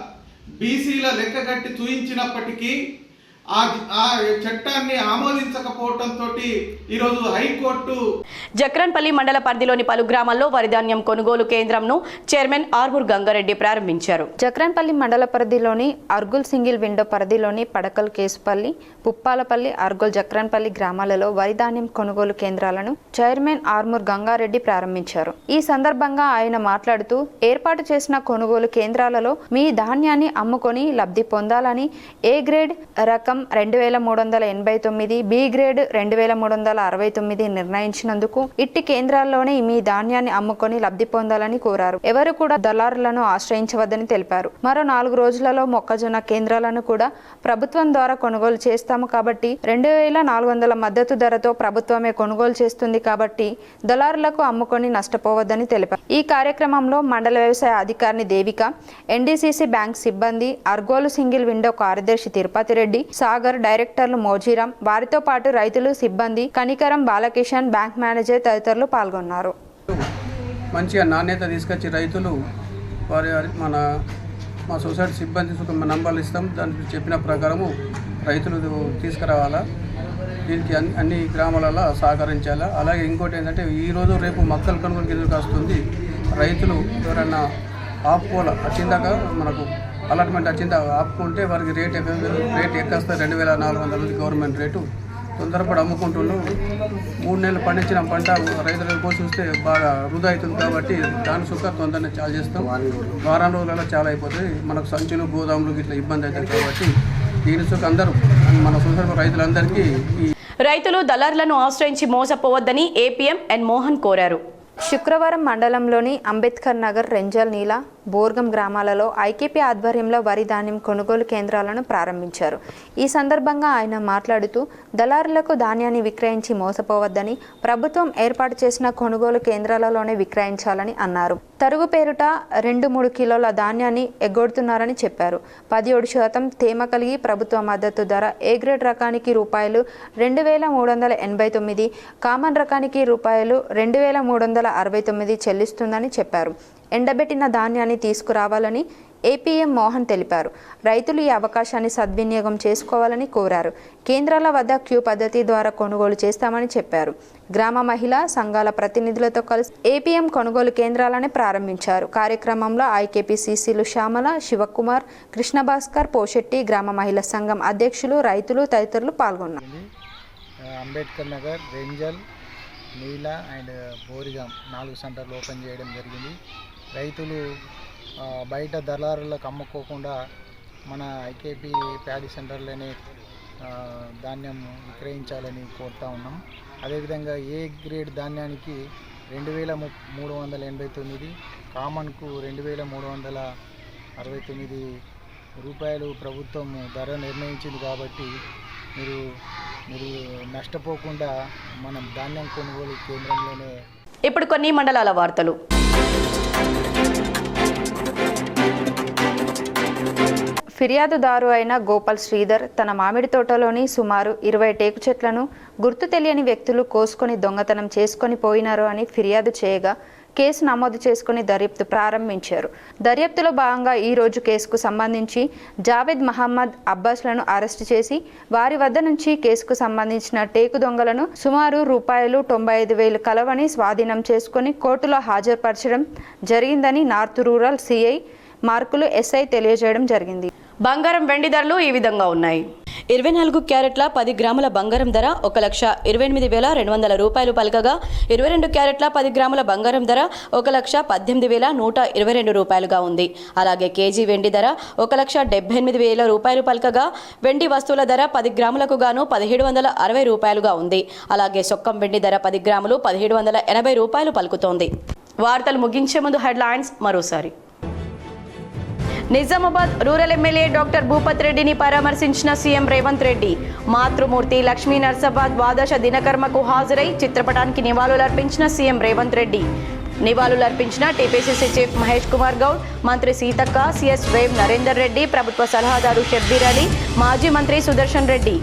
బీసీల లెక్కగట్టి చూయించినప్పటికీ ఆ చట్టాన్ని ఆమోదించకపోవడంతో ఈరోజు హైకోర్టు జక్రన్పల్లి మండల పరిధిలోని పలు గ్రామాల్లో వరిధాన్యం కొనుగోలు కేంద్రంను చైర్మన్ ఆర్మూర్ గంగారెడ్డి ప్రారంభించారు. జక్రన్పల్లి మండల పరిధిలోని అర్గుల్ సింగిల్ విండో పరిధిలోని పడకల్ కేసుపల్లి, పుప్పాలపల్లి, అర్గుల్, జక్రన్పల్లి గ్రామాలలో వరిధాన్యం కొనుగోలు కేంద్రాలను చైర్మన్ ఆర్మూర్ గంగారెడ్డి ప్రారంభించారు. ఈ సందర్భంగా ఆయన మాట్లాడుతూ ఏర్పాటు చేసిన కొనుగోలు కేంద్రాలలో మీ ధాన్యాన్ని అమ్ముకొని లబ్ధి పొందాలని ఏ గ్రేడ్ రకం 2389, బి గ్రేడ్ 2369 నిర్ణయించినందుకు ఇట్టి కేంద్రాల్లోనే మీ ధాన్యాన్ని అమ్ముకొని లబ్ధి పొందాలని కోరారు. ఎవరు కూడా దళారులను ఆశ్రయించవద్దని తెలిపారు. మరో 4 రోజులలో మొక్కజొన్న కేంద్రాలను కూడా ప్రభుత్వం ద్వారా కొనుగోలు చేస్తాము కాబట్టి 2400 మద్దతు ధరతో ప్రభుత్వమే కొనుగోలు చేస్తుంది కాబట్టి దళారులకు అమ్ముకొని నష్టపోవద్దని తెలిపారు. ఈ కార్యక్రమంలో మండల వ్యవసాయ అధికారిని దేవిక, ఎన్డీసీసీ బ్యాంక్ సిబ్బంది, అర్గోలు సింగిల్ విండో కార్యదర్శి తిరుపతి రెడ్డి, సాగర్, డైరెక్టర్లు మోజీరాం, వారితో పాటు రైతులు, సిబ్బంది, కనికరం, బాలకిషన్, బ్యాంక్ మేనేజర్ తదితరులు పాల్గొన్నారు. మంచిగా నాణ్యత తీసుకొచ్చి రైతులు మా సొసైటీ సిబ్బంది నంబర్లు ఇస్తాం, దానికి చెప్పిన ప్రకారము రైతులు తీసుకురావాలా. దీనికి అన్ని గ్రామాలలో సహకరించాలా. అలాగే ఇంకోటి ఏంటంటే ఈరోజు రేపు మొక్కలు కొనుగోలు కేంద్రం వస్తుంది. రైతులు ఎవరన్నా ఆపుకోల వచ్చిందాక మనకు అలాట్మెంట్ వచ్చిందా ఆపుకుంటే వారికి రేట్ ఎక్కేస్తే 2400 గవర్నమెంట్ రేటు. తొందరపడి అమ్ముకుంటున్నాం. 3 నెలలు పండించిన పంట రైతులకు కోసం చూస్తే బాగా వృధా అవుతుంది కాబట్టి దాని సుఖ తొందరనే చాలు చేస్తాం. వారం రోజులలో చాలా అయిపోతుంది. మనకు సంచులు, గోదాములు ఇట్లా ఇబ్బంది అవుతుంది కాబట్టి దీని సుఖ అందరూ మన సొసైటీ రైతులందరికీ రైతులు దళారులను ఆశ్రయించి మోసపోవద్దని ఏపీఎం ఎన్ మోహన్ కోరారు. శుక్రవారం మండలంలోని అంబేద్కర్ నగర్, రెంజల్, నీల, బోర్గం గ్రామాలలో ఐకేపీ ఆధ్వర్యంలో వరి ధాన్యం కొనుగోలు కేంద్రాలను ప్రారంభించారు. ఈ సందర్భంగా ఆయన మాట్లాడుతూ దళారులకు ధాన్యాన్ని విక్రయించి మోసపోవద్దని, ప్రభుత్వం ఏర్పాటు చేసిన కొనుగోలు కేంద్రాలలోనే విక్రయించాలని అన్నారు. తరుగు పేరుట 2-3 కిలోల ధాన్యాన్ని ఎగ్గొడుతున్నారని చెప్పారు. 17% తేమ కలిగి ప్రభుత్వ మద్దతు ధర ఏ గ్రేడ్ రకానికి రూపాయలు 2389, కామన్ రకానికి రూపాయలు 2369 చెల్లిస్తుందని చెప్పారు. ఎండబెట్టిన ధాన్యాన్ని తీసుకురావాలని ఏపీఎం మోహన్ తెలిపారు. రైతులు ఈ అవకాశాన్ని సద్వినియోగం చేసుకోవాలని కోరారు. కేంద్రాల వద్ద క్యూ పద్ధతి ద్వారా కొనుగోలు చేస్తామని చెప్పారు. గ్రామ మహిళా సంఘాల ప్రతినిధులతో కలిసి ఏపీఎం కొనుగోలు కేంద్రాలను ప్రారంభించారు. కార్యక్రమంలో ఐకేపీ సీసీలు శ్యామల, శివకుమార్, కృష్ణభాస్కర్, పోషెట్టి, గ్రామ మహిళా సంఘం అధ్యక్షులు, రైతులు తదితరులు పాల్గొన్నారు. అంబేద్కర్ నగర్, రెంజల్, నీలా అండ్ బోరిగాం 4 సెంటర్లు ఓపెన్ చేయడం జరిగింది. రైతులు బయట దళారులకు అమ్ముకోకుండా మన ఐకేపీ ప్యాడీ సెంటర్లోనే ధాన్యం విక్రయించాలని కోరుతా ఉన్నాం. అదేవిధంగా ఏ గ్రేడ్ ధాన్యానికి 2389, కామన్కు 2369 రూపాయలు ప్రభుత్వం ధర నిర్ణయించింది కాబట్టి మీరు నష్టపోకుండా మనం ధాన్యం కొనుగోలు కేంద్రంలోనే. ఇప్పుడు కొన్ని మండలాల వార్తలు. ఫిర్యాదుదారు అయిన గోపాల్ శ్రీధర్ తన మామిడి తోటలోని సుమారు 20 టేకు చెట్లను గుర్తు తెలియని వ్యక్తులు కోసుకొని దొంగతనం చేసుకొని పోయినారు అని ఫిర్యాదు చేయగా కేసు నమోదు చేసుకుని దర్యాప్తు ప్రారంభించారు. దర్యాప్తులో భాగంగా ఈ రోజు కేసుకు సంబంధించి జావేద్ మహమ్మద్ అబ్బాస్లను అరెస్టు చేసి వారి వద్ద నుంచి కేసుకు సంబంధించిన టేకు దొంగలను సుమారు ₹95,000 కలవని స్వాధీనం చేసుకుని కోర్టులో హాజరుపరచడం జరిగిందని నార్త్ రూరల్ సిఐ మార్కులు ఎస్ఐ తెలియజేయడం జరిగింది. బంగారం వెండి ధరలు ఈ విధంగా ఉన్నాయి. 24 క్యారెట్ల 10 గ్రాముల బంగారం ధర ₹1,28,200 పలకగా 22 క్యారెట్ల 10 గ్రాముల బంగారం ధర ₹1,18,122గా ఉంది. అలాగే కేజీ వెండి ధర ₹1,78,000 పలకగా వెండి వస్తువుల ధర 10 గ్రాములకు గాను ₹1,760గా ఉంది. అలాగే సొక్కం వెండి ధర 10 గ్రాములు ₹1,780 పలుకుతోంది. వార్తలు ముగించే ముందు హెడ్లైన్స్ మరోసారి. Nizamabad rural MLA doctor Bhupath రెడ్డిని పరామర్శించిన సీఎం రేవంత్ రెడ్డి. మాతృమూర్తి లక్ష్మీ నర్సాబాద్ ద్వాదశ దినకర్మకు హాజరై చిత్రపటానికి నివాళులర్పించిన సీఎం రేవంత్ రెడ్డి. నివాళులర్పించిన టీపీసీసీ చీఫ్ మహేష్ కుమార్ గౌడ్, మంత్రి సీతక్క, సిఎస్ వేవ్ నరేందర్ రెడ్డి, ప్రభుత్వ సలహాదారు షబ్బీర్ అలీ, మాజీ మంత్రి సుదర్శన్ రెడ్డి.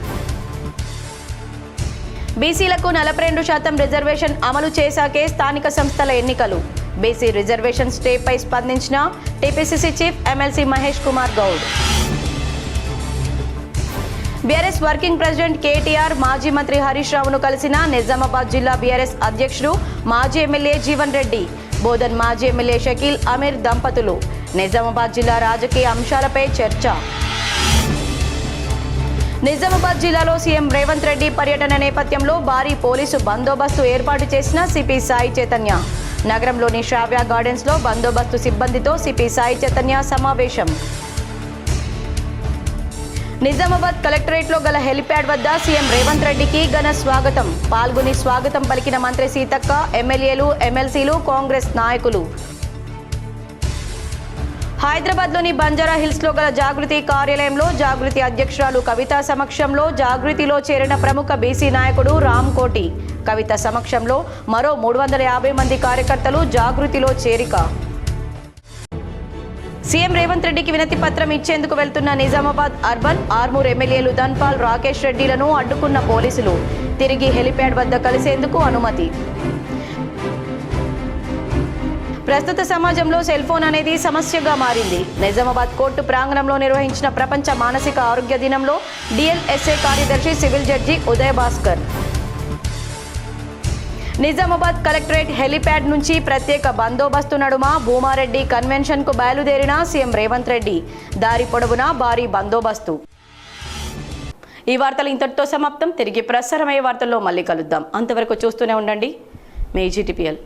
బీసీలకు 42% రిజర్వేషన్ అమలు చేశాకే స్థానిక సంస్థల ఎన్నికలు. బీసీ రిజర్వేషన్ స్టేపై స్పందించిన TPCC chief MLC Mahesh Kumar Goud. BRS working president KTR మాజీ మంత్రి హరీష్ రావును కలిసిన నిజామాబాద్ జిల్లా బీఆర్ఎస్ అధ్యక్షుడు మాజీ ఎమ్మెల్యే జీవన్ రెడ్డి, బోధన్ మాజీ ఎమ్మెల్యే షకీల్ అమీర్ దంపతులు. నిజామాబాద్ జిల్లా రాజకీయ అంశాలపై చర్చ. నిజామాబాద్ జిల్లాలో సీఎం రేవంత్ రెడ్డి పర్యటన నేపథ్యంలో భారీ పోలీసు బందోబస్తు ఏర్పాటు చేసిన సిపి సాయి చైతన్య. నగరంలోని శ్రావ్య గార్డెన్స్లో బందోబస్తు సిబ్బందితో సిపి సాయి చైతన్య సమావేశం. నిజామాబాద్ కలెక్టరేట్లో గల హెలిప్యాడ్ వద్ద సీఎం రేవంత్ రెడ్డికి ఘన స్వాగతం. పాల్గొని స్వాగతం పలికిన మంత్రి సీతక్క, ఎమ్మెల్యేలు, ఎమ్మెల్సీలు, కాంగ్రెస్ నాయకులు. హైదరాబాద్లోని బంజారా హిల్స్లో గల జాగృతి కార్యాలయంలో జాగృతి అధ్యక్షురాలు కవిత సమక్షంలో జాగృతిలో చేరిన ప్రముఖ బీసీ నాయకుడు రామ్ కోటి. కవిత సమక్షంలో మరో 350 మంది కార్యకర్తలు జాగృతిలో చేరిక. సీఎం రేవంత్ రెడ్డికి వినతి పత్రం ఇచ్చేందుకు వెళ్తున్న నిజామాబాద్ అర్బన్, ఆర్మూర్ ఎమ్మెల్యేలు ధన్పాల్, రాకేష్ రెడ్డిలను అడ్డుకున్న పోలీసులు. తిరిగి హెలిప్యాడ్ వద్ద కలిసేందుకు అనుమతి. ప్రస్తుత సమాజంలో సెల్ ఫోన్ అనేది సమస్యగా మారింది. నిజామాబాద్ కోర్టు ప్రాంగణంలో నిర్వహించిన ప్రపంచ మానసిక ఆరోగ్య దినంలో డిఎల్ఎస్ఏ కార్యదర్శి civil judge Uday Bhaskar. Nizamabad collectorate helipad నుంచి ప్రత్యేక బందోబస్తు నడుమ భూమారెడ్డి కన్వెన్షన్కు బయలుదేరిన సీఎం రేవంత్ రెడ్డి. దారి పొడవునా భారీ బందోబస్తు. ఈ వార్తలు ఇంతటితో సమాప్తం. తిరిగి ప్రసారమయ్యే వార్తల్లో మళ్ళీ కలుద్దాం. అంతవరకు చూస్తూనే ఉండండి మీ GTPL.